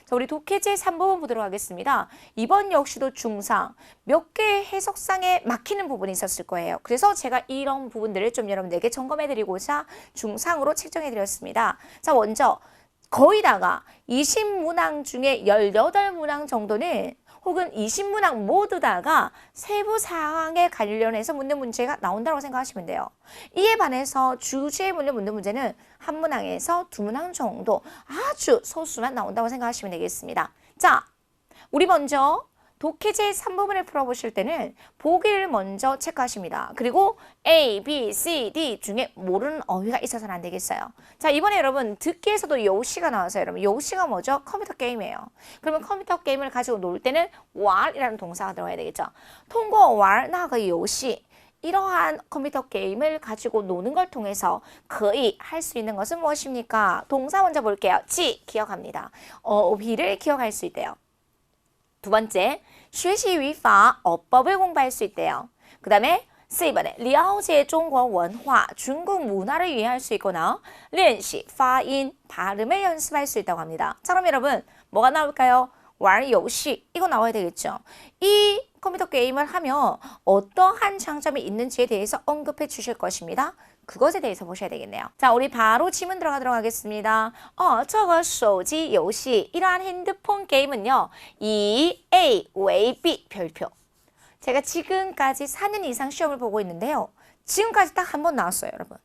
자, 우리 독해제 3부분 보도록 하겠습니다. 이번 역시도 중상 몇 개의 해석상에 막히는 부분이 있었을 거예요. 그래서 제가 이런 부분들을 좀 여러분들에게 점검해드리고자 중상으로 책정해드렸습니다. 자, 먼저 거의 다가 20문항 중에 18문항 정도는 혹은 20문항 모두 다가 세부 사항에 관련해서 묻는 문제가 나온다고 생각하시면 돼요. 이에 반해서 주제에 묻는 문제는 한 문항에서 2문항 정도 아주 소수만 나온다고 생각하시면 되겠습니다. 자, 우리 먼저 독해제 3부분을 풀어보실 때는 보기를 먼저 체크하십니다. 그리고 A, B, C, D 중에 모르는 어휘가 있어서는 안 되겠어요. 자, 이번에 여러분 듣기에서도 요시가 나와서 여러분 요시가 뭐죠? 컴퓨터 게임이에요. 그러면 컴퓨터 게임을 가지고 놀 때는 war이라는 동사가 들어가야 되겠죠. 통고 war 나가 요시 이러한 컴퓨터 게임을 가지고 노는 걸 통해서 거의 할 수 있는 것은 무엇입니까? 동사 먼저 볼게요. 지 기억합니다. 어휘를 기억할 수 있대요. 두 번째, 学习语法 어법을 공부할 수 있대요. 그 다음에 4번에 了解中国文化 중국 문화를 이해할 수 있거나 练习发音 발음을 연습할 수 있다고 합니다. 자, 그럼 여러분 뭐가 나올까요? 玩游戏 이거 나와야 되겠죠. 이 컴퓨터 게임을 하면 어떠한 장점이 있는지에 대해서 언급해 주실 것입니다. 그것에 대해서 보셔야 되겠네요. 자, 우리 바로 지문 들어가도록 하겠습니다. 这个手机游戏 이러한 핸드폰 게임은요. 이 A, 왜 B 별표. 제가 지금까지 4년 이상 시험을 보고 있는데요. 지금까지 딱 한 번 나왔어요, 여러분.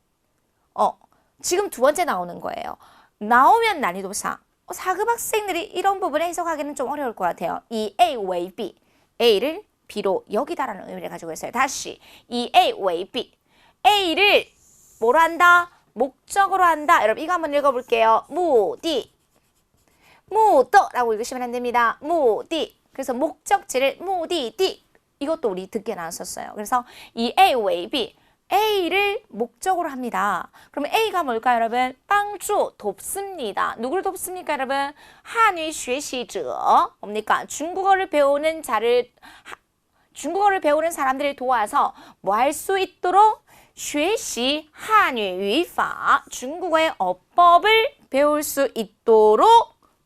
지금 두 번째 나오는 거예요. 나오면 난이도상 4급 학생들이 이런 부분을 해석하기는 좀 어려울 것 같아요. 이 A, 왜 B. A를 B로 여기다라는 의미를 가지고 있어요. 다시 이 A, 왜 B. A를 뭐로 한다? 목적으로 한다. 여러분 이거 한번 읽어볼게요. 무디. 무더라고 읽으시면 안 됩니다. 무디. 그래서 목적지를 무디디. 이것도 우리 듣게 나왔었어요. 그래서 이 A, 왜 B. A를 목적으로 합니다. 그러면 A가 뭘까요, 여러분? 帮助 돕습니다. 누구를 돕습니까, 여러분? 한유 学习者 뭡니까? 중국어를 배우는 사람들을 도와서 뭐 할 수 있도록 学习 한유 语法 중국어의 어법을 배울 수 있도록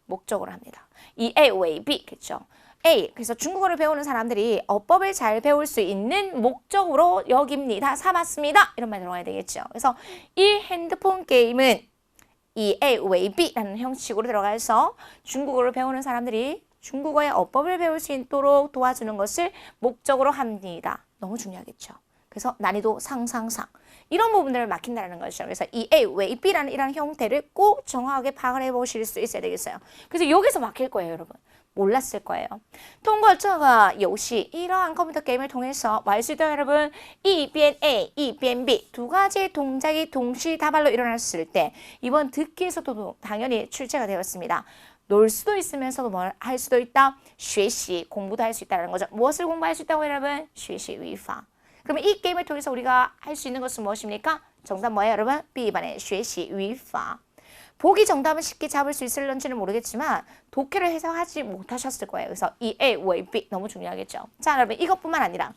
목적으로 합니다. 이 A, 왜 B, 그렇죠? A, 그래서 중국어를 배우는 사람들이 어법을 잘 배울 수 있는 목적으로 여깁니다. 삼았습니다. 이런 말 들어가야 되겠죠. 그래서 이 핸드폰 게임은 이 A, 왜 B라는 형식으로 들어가서 중국어를 배우는 사람들이 중국어의 어법을 배울 수 있도록 도와주는 것을 목적으로 합니다. 너무 중요하겠죠. 그래서 난이도 상상상 이런 부분들을 막힌다는 것이죠. 그래서 이 A, 왜 B라는 이런 형태를 꼭 정확하게 파악을 해보실 수 있어야 되겠어요. 그래서 여기서 막힐 거예요, 여러분. 몰랐을 거예요. 통과这个游戏 이러한 컴퓨터 게임을 통해서 뭐 할 수 있다 여러분? 一边A, 一边B 두 가지의 동작이 동시다발로 일어났을 때 이번 듣기에서도 당연히 출제가 되었습니다. 놀 수도 있으면서도 뭘 할 수도 있다? 学习 공부도 할 수 있다는 거죠. 무엇을 공부할 수 있다고 여러분? 学习语法 그러면 이 게임을 통해서 우리가 할 수 있는 것은 무엇입니까? 정답 뭐예요, 여러분? B번의 学习语法 보기 정답은 쉽게 잡을 수 있을런지는 모르겠지만 독해를 해석하지 못하셨을 거예요. 그래서 이 A, 왜 B 너무 중요하겠죠. 자, 여러분 이것뿐만 아니라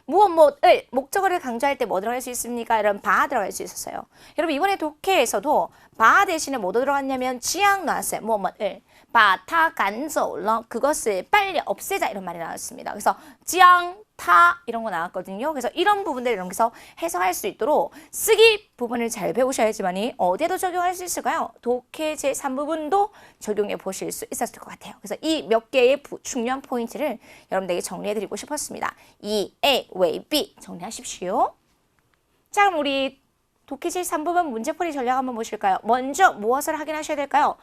무엇을 목적어를 강조할 때 뭐 들어갈 수 있습니까? 여러분 바 들어갈 수 있었어요. 여러분 이번에 독해에서도 바 대신에 뭐 들어갔냐면 지향 나왔어요. 무엇을 바타 간走了 그것을 빨리 없애자 이런 말이 나왔습니다. 그래서 지향 타 이런 거 나왔거든요. 그래서 이런 부분들을 이렇게 해석할 수 있도록 쓰기 부분을 잘 배우셔야지만이 어디에도 적용할 수 있을까요? 독해 제3부분도 적용해 보실 수 있었을 것 같아요. 그래서 이 몇 개의 중요한 포인트를 여러분들에게 정리해드리고 싶었습니다. 이 A, 왜 B 정리하십시오. 자, 그럼 우리 독해 제3부분 문제풀이 전략 한번 보실까요? 먼저 무엇을 확인하셔야 될까요?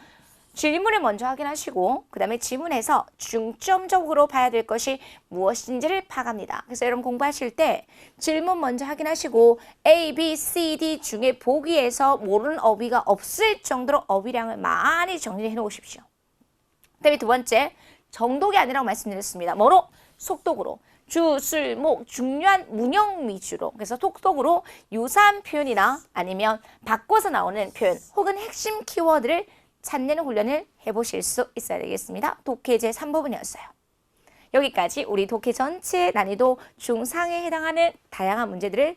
질문을 먼저 확인하시고 그 다음에 지문에서 중점적으로 봐야 될 것이 무엇인지를 파악합니다. 그래서 여러분 공부하실 때 질문 먼저 확인하시고 A, B, C, D 중에 보기에서 모르는 어휘가 없을 정도로 어휘량을 많이 정리해 놓으십시오. 그 다음에 두 번째, 정독이 아니라고 말씀드렸습니다. 뭐로? 속독으로. 주, 술, 목, 중요한 문형 위주로. 그래서 속독으로 유사한 표현이나 아니면 바꿔서 나오는 표현 혹은 핵심 키워드를 찾는 훈련을 해보실 수 있어야 되겠습니다. 독해 제3부분이었어요. 여기까지 우리 독해 전체 난이도 중상에 해당하는 다양한 문제들을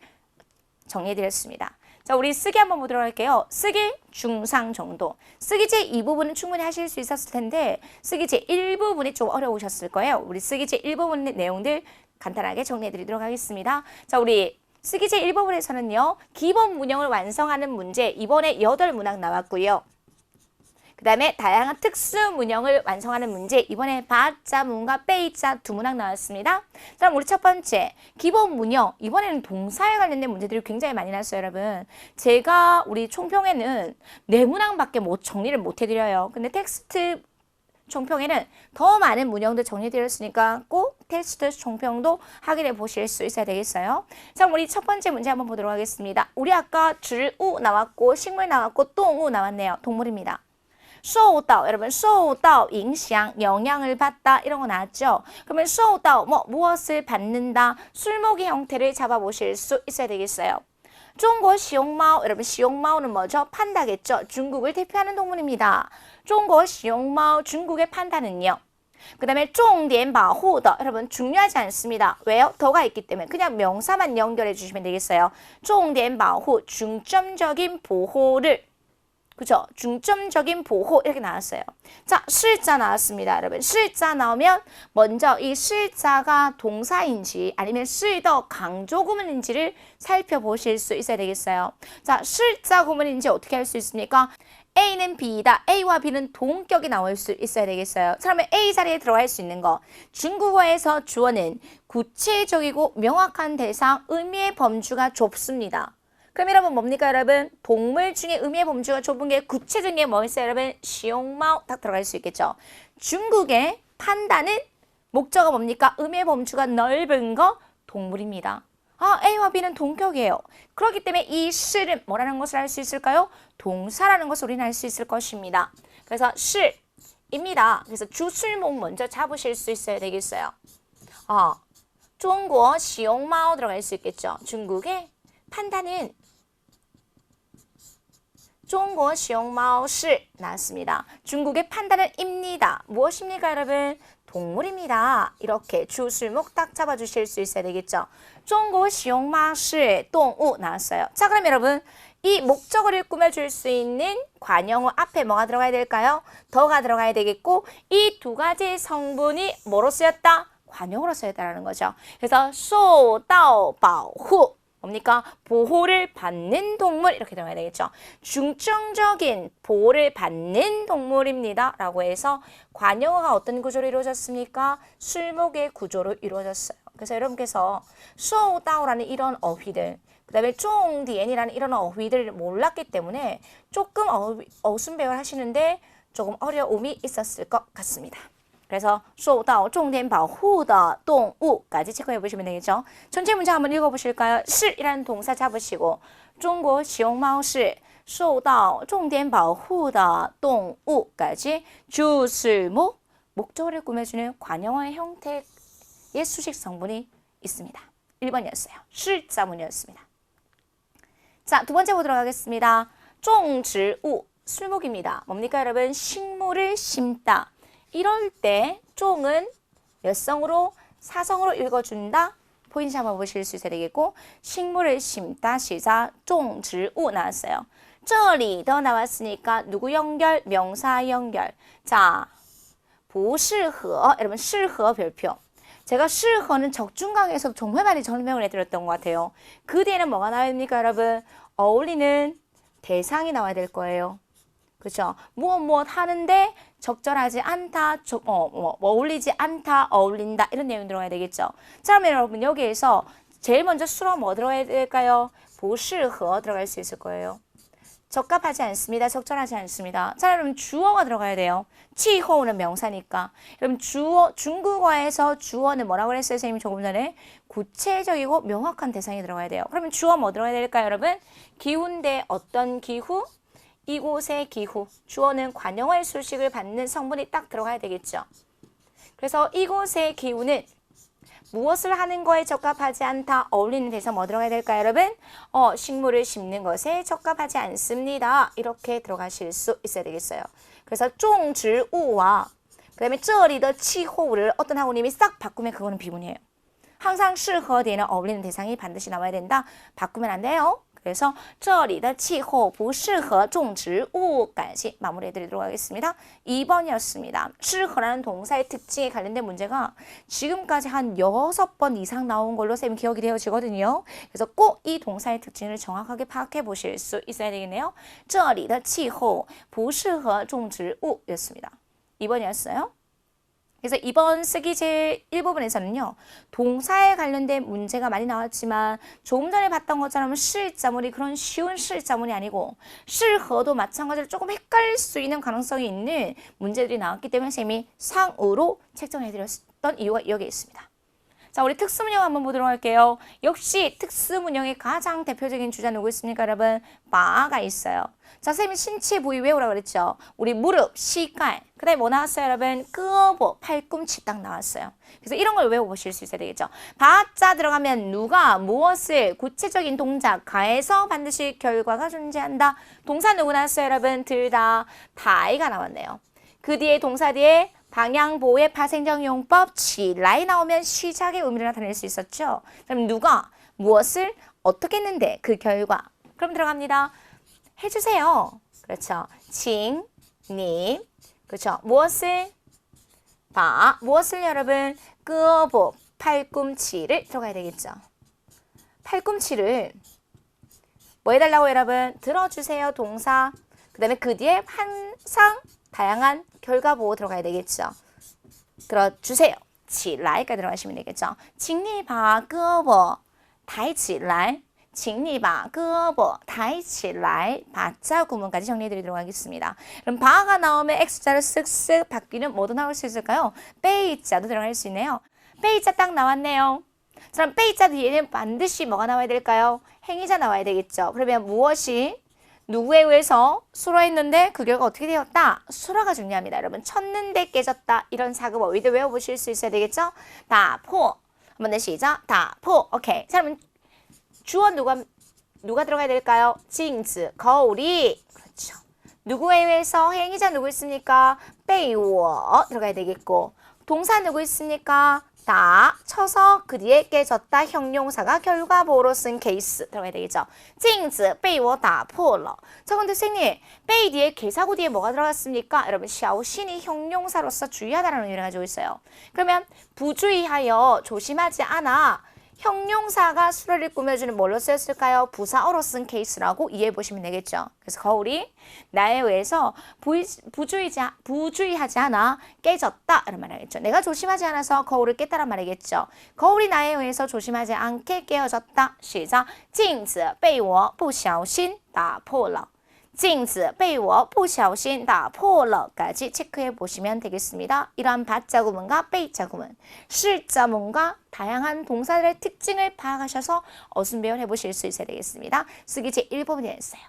정리해드렸습니다. 자, 우리 쓰기 한번 보도록 할게요. 쓰기 중상 정도. 쓰기 제2부분은 충분히 하실 수 있었을 텐데 쓰기 제1부분이 좀 어려우셨을 거예요. 우리 쓰기 제1부분의 내용들 간단하게 정리해드리도록 하겠습니다. 자, 우리 쓰기 제1부분에서는요. 기본 문형을 완성하는 문제 이번에 8문항 나왔고요. 그 다음에 다양한 특수 문형을 완성하는 문제 이번에 바자, 문과 빼이자 2문항 나왔습니다. 그럼 우리 첫 번째 기본 문형 이번에는 동사에 관련된 문제들이 굉장히 많이 나왔어요. 여러분 제가 우리 총평에는 4문항밖에 정리를 못 해드려요. 근데 텍스트 총평에는 더 많은 문형들 정리되었으니까 꼭 텍스트 총평도 확인해 보실 수 있어야 되겠어요. 자, 우리 첫 번째 문제 한번 보도록 하겠습니다. 우리 아까 줄,우 나왔고 식물 나왔고 똥,우 나왔네요. 동물입니다. 受到 여러분 受到影响 영향을 받다 이런 거 나왔죠. 그러면 受到 무엇을 받는다 술모기 형태를 잡아보실 수 있어야 되겠어요. 중국 시용마오 여러분 시용마오는 뭐죠? 판다겠죠. 중국을 대표하는 동물입니다. 중국 시용마오 중국의 판다는요. 그 다음에 重点保护的 여러분 중요하지 않습니다. 왜요? 더가 있기 때문에 그냥 명사만 연결해 주시면 되겠어요. 重点保护 중점적인 보호를 그죠? 중점적인 보호 이렇게 나왔어요. 자, 실자 나왔습니다. 여러분 실자 나오면 먼저 이 실자가 동사인지 아니면 실더 강조 구문인지를 살펴보실 수 있어야 되겠어요. 자, 실자 구문인지 어떻게 할 수 있습니까? A는 B이다. A와 B는 동격이 나올 수 있어야 되겠어요. 그러면 A 자리에 들어갈 수 있는 거. 중국어에서 주어는 구체적이고 명확한 대상, 의미의 범주가 좁습니다. 그럼 여러분 뭡니까 여러분? 동물 중에 의미의 범주가 좁은 게 구체적인 게 뭐 있어요 여러분? 시용마오 딱 들어갈 수 있겠죠. 중국의 판다는 목적어가 뭡니까? 의미의 범주가 넓은 거 동물입니다. 아, A와 B는 동격이에요. 그렇기 때문에 이 시를 뭐라는 것을 알 수 있을까요? 동사라는 것을 우리는 알 수 있을 것입니다. 그래서 시입니다. 그래서 주술목 먼저 잡으실 수 있어야 되겠어요. 중국 시용마오 들어갈 수 있겠죠. 중국의 판다는 중국 시용마오시 나왔습니다. 중국의 판다는 입니다. 무엇입니까 여러분? 동물입니다. 이렇게 주술목 딱 잡아주실 수 있어야 되겠죠. 중국 시용마오시 동우 나왔어요. 자, 그럼 여러분 이 목적어를 꾸며줄 수 있는 관형어 앞에 뭐가 들어가야 될까요? 더가 들어가야 되겠고 이 두 가지 성분이 뭐로 쓰였다? 관형어로 쓰였다는 거죠. 그래서 受到保护뭡니까? 보호를 받는 동물 이렇게 들어가야 되겠죠. 중점적인 보호를 받는 동물입니다. 라고 해서 관형어가 어떤 구조로 이루어졌습니까? 술목의 구조로 이루어졌어요. 그래서 여러분께서 受到라는 이런 어휘들 그 다음에 重点이라는 이런 어휘들을 몰랐기 때문에 조금 어순배열 하시는데 조금 어려움이 있었을 것 같습니다. 그래서 受到重点保护的动物까지 체크해 보시면 되겠죠. 전체 문장 한번 읽어보실까요? 是이라는 동사 잡으시고 中国熊猫是受到重点保护的动物까지 주술목 목적어를 꾸며주는 관형어의 형태의 수식 성분이 있습니다. 1번이었어요. 실자문이었습니다. 자, 두 번째 보도록 하겠습니다. 种植物 술목입니다. 뭡니까 여러분? 식물을 심다. 이럴 때 종은 몇성으로 사성으로 읽어준다. 포인트 한번 보실 수 있어야 되겠고 식물을 심다 시작 种植物 나왔어요. 这里더 나왔으니까 누구 연결? 명사 연결. 자, 不适合 여러분 适合 별표. 제가 适合는 적중강에서 정말 많이 설명을 해드렸던 것 같아요. 그 뒤에는 뭐가 나옵니까 여러분? 어울리는 대상이 나와야 될 거예요. 그렇죠? 무엇 하는데 적절하지 않다, 어울리지 않다, 어울린다 이런 내용 들어가야 되겠죠. 자, 그러면 여러분 여기에서 제일 먼저 수로 뭐 들어가야 될까요? 不适合 들어갈 수 있을 거예요. 적합하지 않습니다. 적절하지 않습니다. 자, 여러분 주어가 들어가야 돼요. 치호는 명사니까. 여러분 주어, 중국어에서 주어는 뭐라고 그랬어요? 선생님이 조금 전에 구체적이고 명확한 대상이 들어가야 돼요. 그러면 주어 뭐 들어가야 될까요, 여러분? 기후인데 어떤 기후? 이곳의 기후. 주어는 관용할 수식을 받는 성분이 딱 들어가야 되겠죠. 그래서 이곳의 기후는 무엇을 하는 거에 적합하지 않다. 어울리는 대사 뭐 들어가야 될까요, 여러분? 식물을 심는 것에 적합하지 않습니다. 이렇게 들어가실 수 있어야 되겠어요. 그래서 种植物와 그다음에 这里的气候를 어떤 학우님이 싹 바꾸면 그거는 비문이에요. 항상 适合되는 어울리는 대상이 반드시 나와야 된다. 바꾸면 안 돼요. 그래서 这里的气候不适合种植物까지 마무리해드리도록 하겠습니다. 2번이었습니다. 适合라는 동사의 특징에 관련된 문제가 지금까지 한 6번 이상 나온 걸로 쌤이 기억이 되어지거든요. 그래서 꼭 이 동사의 특징을 정확하게 파악해 보실 수 있어야 되겠네요. 这里的气候不适合种植物였습니다. 2번이었어요. 그래서 이번 쓰기 제1부분에서는요. 동사에 관련된 문제가 많이 나왔지만 조금 전에 봤던 것처럼 실자문이 그런 쉬운 실자문이 아니고 실허도 마찬가지로 조금 헷갈릴 수 있는 가능성이 있는 문제들이 나왔기 때문에 쌤이 상으로 책정해드렸던 이유가 여기에 있습니다. 자, 우리 특수문형 한번 보도록 할게요. 역시 특수문형의 가장 대표적인 주자 누구 있습니까, 여러분? 바가 있어요. 자, 쌤이 신체 부위 외우라고 그랬죠. 우리 무릎, 시갈, 그 다음에 뭐 나왔어요, 여러분? 끄보, 팔꿈치 딱 나왔어요. 그래서 이런 걸 외워보실 수 있어야 되겠죠. 바자 들어가면 누가 무엇을 구체적인 동작, 가해서 반드시 결과가 존재한다. 동사 누구 나왔어요, 여러분? 들다, 다이가 나왔네요. 그 뒤에 동사 뒤에 방향보호의 파생정용법, 起来 나오면 시작의 의미를 나타낼 수 있었죠. 그럼 누가 무엇을 어떻게 했는데 그 결과. 그럼 들어갑니다. 해주세요. 그렇죠. 请你 그렇죠. 무엇을 봐. 무엇을 여러분? 胳膊 팔꿈치를 들어가야 되겠죠. 팔꿈치를 뭐 해달라고 여러분? 들어주세요. 동사. 그 다음에 그 뒤에 항상 다양한 결과 보호 들어가야 되겠죠. 들어주세요. 起来까지 들어가시면 되겠죠. 请你把胳膊抬起来请你把胳膊抬起来 바자 구문까지 정리해드리도록 하겠습니다. 그럼 바가 나오면 X자로 쓱쓱 바뀌는 뭐도 나올 수 있을까요? 베이자도 들어갈 수 있네요. 베이자 딱 나왔네요. 그럼 베이자 뒤에는 반드시 뭐가 나와야 될까요? 행위자 나와야 되겠죠. 그러면 무엇이 누구에 의해서 수로했는데 그 결과 어떻게 되었다? 수로가 중요합니다. 여러분 쳤는데 깨졌다. 이런 사급 어휘도 외워보실 수 있어야 되겠죠? 다破 한번 더 시작. 다破 오케이. 자 그러면 주어 누가 들어가야 될까요? 镜子 거울이 그렇죠. 누구에 의해서 행위자 누구 있습니까? 被我 들어가야 되겠고 동사 누구 있습니까? 다 쳐서 그 뒤에 깨졌다 형용사가 결과보호로 쓴 케이스 들어가야 되겠죠. 镜子被我打破了. 자 근데 선생님 被 뒤에 개사구 뒤에 뭐가 들어갔습니까? 여러분 小心이 형용사로서 주의하다라는 의미를 가지고 있어요. 그러면 부주의하여 조심하지 않아 형용사가 수로를 꾸며주는 뭘로 쓰였을까요? 부사어로 쓴 케이스라고 이해해보시면 되겠죠. 그래서 거울이 나에 의해서 부주의하지 않아 깨졌다 이런 말 하겠죠. 내가 조심하지 않아서 거울을 깼다란 말이겠죠. 거울이 나에 의해서 조심하지 않게 깨어졌다. 시작. 镜子被我不小心打破了. 镜子被我不小心打破了까지 체크해 보시면 되겠습니다. 이러한 바자 구문과 베이자 구문, 실자문과 다양한 동사들의 특징을 파악하셔서 어순배열 해보실 수 있어야 되겠습니다. 쓰기 제1부분이었어요.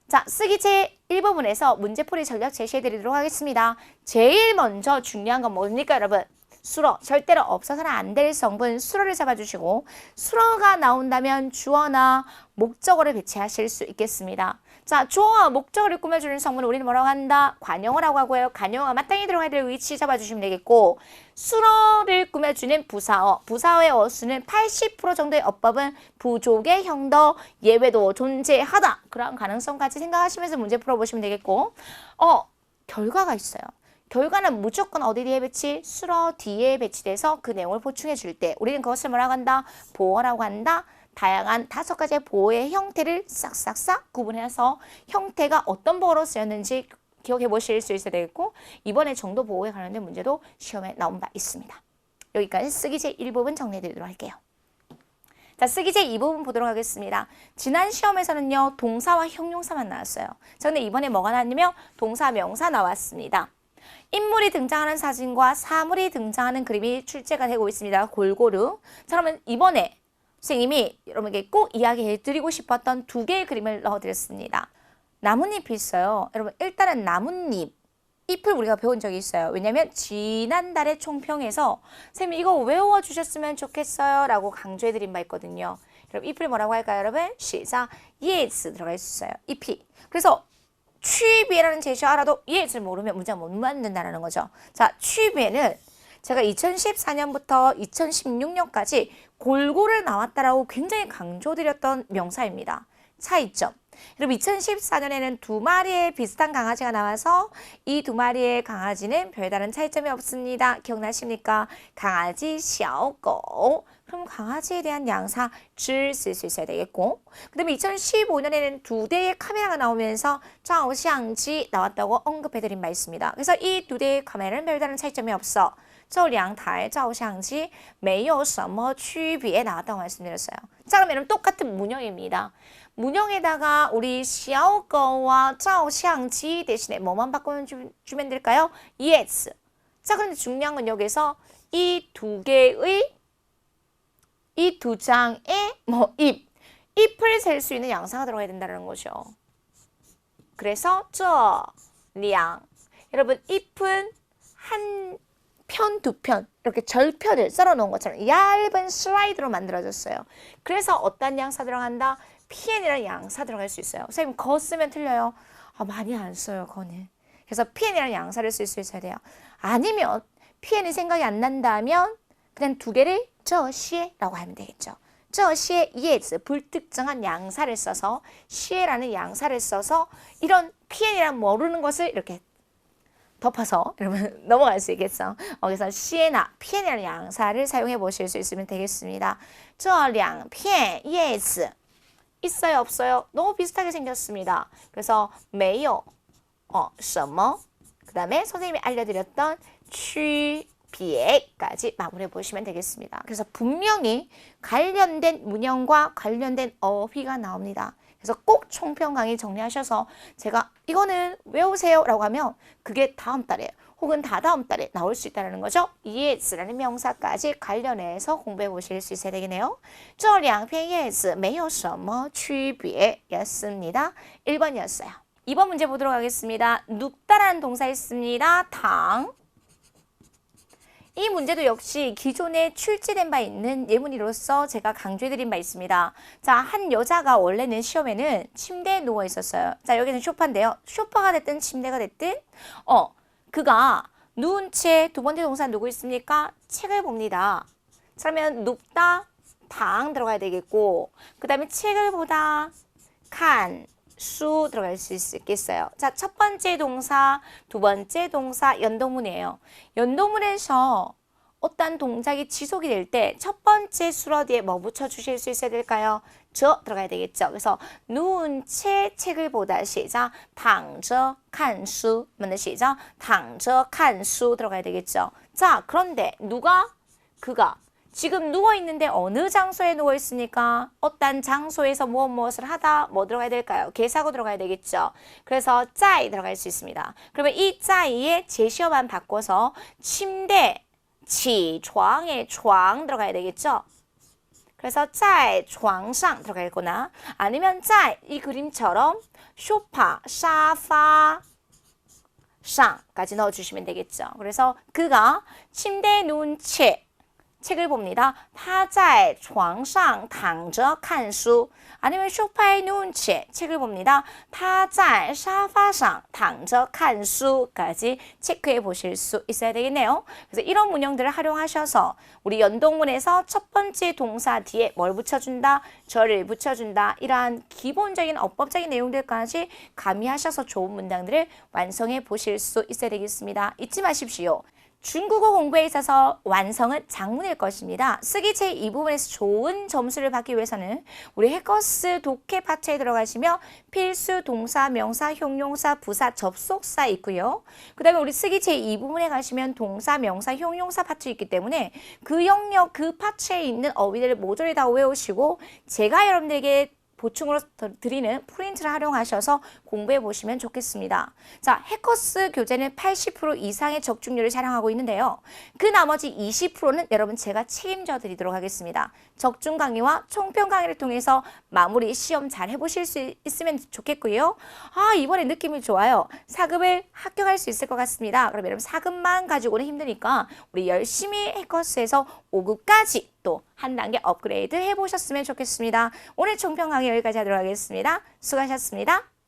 자, 쓰기 제1부분에서 문제풀이 전략 제시해 드리도록 하겠습니다. 제일 먼저 중요한 건 뭡니까 여러분? 수로, 절대로 없어서는 안 될 성분 수로를 잡아주시고 수로가 나온다면 주어나 목적어를 배치하실 수 있겠습니다. 자, 주어와 목적어를 꾸며주는 성분을 우리는 뭐라고 한다? 관용어라고 하고요. 관용어가 마땅히 들어가야 될 위치 잡아주시면 되겠고 수로를 꾸며주는 부사어, 부사어의 어수는 80% 정도의 어법은 부족의 형더 예외도 존재하다. 그런 가능성까지 생각하시면서 문제 풀어보시면 되겠고 결과가 있어요. 결과는 무조건 어디 뒤에 배치? 수로 뒤에 배치돼서 그 내용을 보충해 줄 때 우리는 그것을 뭐라고 한다? 보어라고 한다. 다양한 5가지의 보어의 형태를 싹싹싹 구분해서 형태가 어떤 보어로 쓰였는지 기억해 보실 수 있어야 되겠고 이번에 정도 보호에 관련된 문제도 시험에 나온 바 있습니다. 여기까지 쓰기 제1부분 정리해 드리도록 할게요. 자, 쓰기제 2부분 보도록 하겠습니다. 지난 시험에서는요, 동사와 형용사만 나왔어요. 자, 근데 이번에 뭐가 나왔냐면 동사, 명사 나왔습니다. 인물이 등장하는 사진과 사물이 등장하는 그림이 출제가 되고 있습니다. 골고루. 자, 그러면 이번에 선생님이 여러분에게 꼭 이야기해드리고 싶었던 두 개의 그림을 넣어드렸습니다. 나뭇잎이 있어요. 여러분, 일단은 나뭇잎. 잎을 우리가 배운 적이 있어요. 왜냐면 지난달에 총평에서 선생님 이거 외워주셨으면 좋겠어요 라고 강조해드린 바 있거든요. 여러분 잎을 뭐라고 할까요? 여러분 시작 yes 들어가 있어요. 잎이. 그래서 취비라는 제시 알아도 yes를 모르면 문장 못 만든다는 거죠. 자, 취비에는 제가 2014년부터 2016년까지 골고루 나왔다라고 굉장히 강조드렸던 명사입니다. 차이점. 여러분 2014년에는 두 마리의 비슷한 강아지가 나와서 이 두 마리의 강아지는 별다른 차이점이 없습니다. 기억나십니까? 강아지, 小狗. 그럼 강아지에 대한 양사 줄 쓸 수 있어야 되겠고, 그 다음에 2015년에는 두 대의 카메라가 나오면서 照相机 나왔다고 언급해드린 바 있습니다. 그래서 이 두 대의 카메라는 별다른 차이점이 없어. 这两台照相机没有什么区别 나왔다고 말씀드렸어요. 자, 그러면 똑같은 문형입니다. 문형에다가 우리 小狗와 照相机 대신에 뭐만 바꾸면 주면 될까요? yes. 자, 그런데 중요한 건 여기서 이 두 개의 이 두 장의 잎을 셀 수 있는 양사가 들어가야 된다는 거죠. 그래서 这两 여러분 잎은 한 편, 두 편 이렇게 절편을 썰어 놓은 것처럼 얇은 슬라이드로 만들어졌어요. 그래서 어떤 양사 들어간다? PN이라는 양사 들어갈 수 있어요. 선생님 거 쓰면 틀려요. 많이 안 써요, 거는. 그래서 PN이라는 양사를 쓸 수 있어야 돼요. 아니면 PN이 생각이 안 난다면 그냥 두 개를 这些라고 하면 되겠죠. 这些 yes 불특정한 양사를 써서 些라는 양사를 써서 이런 PN이란 모르는 것을 이렇게 덮어서 여러분 넘어갈 수 있겠어. 그래서 些나 PN이라는 양사를 사용해 보실 수 있으면 되겠습니다. 这两片 yes 있어요, 없어요? 너무 비슷하게 생겼습니다. 그래서 没有什么그 다음에 선생님이 알려드렸던 区别까지 마무리해 보시면 되겠습니다. 그래서 분명히 관련된 문형과 관련된 어휘가 나옵니다. 그래서 꼭 총평 강의 정리하셔서 제가 이거는 외우세요 라고 하면 그게 다음 달에 혹은 다다음 달에 나올 수 있다는 거죠. yes라는 명사까지 관련해서 공부해 보실 수 있어야 되겠네요. 这两片叶子没有什么区别 였습니다. 1번이었어요. 2번 문제 보도록 하겠습니다. 눕다라는 동사 있습니다. 당. 이 문제도 역시 기존에 출제된 바 있는 예문이로서 제가 강조해드린 바 있습니다. 자, 한 여자가 원래는 시험에는 침대에 누워 있었어요. 자, 여기는 소파인데요. 소파가 됐든 침대가 됐든 그가 누운 채 두 번째 동사 누구 있습니까? 책을 봅니다. 그러면 눕다, 당 들어가야 되겠고, 그 다음에 책을 보다, 칸, 수 들어갈 수 있겠어요. 자, 첫 번째 동사, 두 번째 동사 연도문이에요. 연도문에서 어떤 동작이 지속이 될 때 첫 번째 수로 뒤에 뭐 붙여주실 수 있어야 될까요? 저 들어가야 되겠죠. 그래서 누운 채 책을 보다 시작, 躺着看书 먼저 시작, 躺着看书 들어가야 되겠죠. 자, 그런데 그가 지금 누워있는데 어느 장소에 누워있습니까? 어떤 장소에서 무엇을 하다 뭐 들어가야 될까요? 개사고 들어가야 되겠죠. 그래서 在 들어갈 수 있습니다. 그러면 이 在의 제시어만 바꿔서 침대, 起床의 床 들어가야 되겠죠. 그래서 在床上 들어가겠구나. 아니면 在 이 그림처럼 소파, 사파, 上까지 넣어주시면 되겠죠. 그래서 그가 침대에 누운 채 책을 봅니다. 他在床上躺着看书. 아니면 소파에 누운 채 책을 봅니다. 他在沙发上躺着看书까지 체크해 보실 수 있어야 되겠네요. 그래서 이런 문형들을 활용하셔서 우리 연동문에서 첫 번째 동사 뒤에 뭘 붙여준다? 절을 붙여준다. 이러한 기본적인 어법적인 내용들까지 가미하셔서 좋은 문장들을 완성해 보실 수 있어야 되겠습니다. 잊지 마십시오. 중국어 공부에 있어서 완성은 장문일 것입니다. 쓰기 제2부분에서 좋은 점수를 받기 위해서는 우리 해커스 독해 파트에 들어가시면 필수 동사, 명사, 형용사, 부사, 접속사 있고요. 그 다음에 우리 쓰기 제2부분에 가시면 동사, 명사, 형용사 파트 있기 때문에 그 영역, 그 파트에 있는 어휘들을 모조리 다 외우시고 제가 여러분들에게 보충으로 드리는 프린트를 활용하셔서 공부해 보시면 좋겠습니다. 자, 해커스 교재는 80% 이상의 적중률을 자랑하고 있는데요. 그 나머지 20%는 여러분 제가 책임져 드리도록 하겠습니다. 적중 강의와 총평 강의를 통해서 마무리 시험 잘 해보실 수 있으면 좋겠고요. 아, 이번에 느낌이 좋아요. 4급을 합격할 수 있을 것 같습니다. 그럼 여러분 4급만 가지고는 힘드니까 우리 열심히 해커스에서 5급까지 또 한 단계 업그레이드 해보셨으면 좋겠습니다. 오늘 총평 강의 여기까지 하도록 하겠습니다. 수고하셨습니다.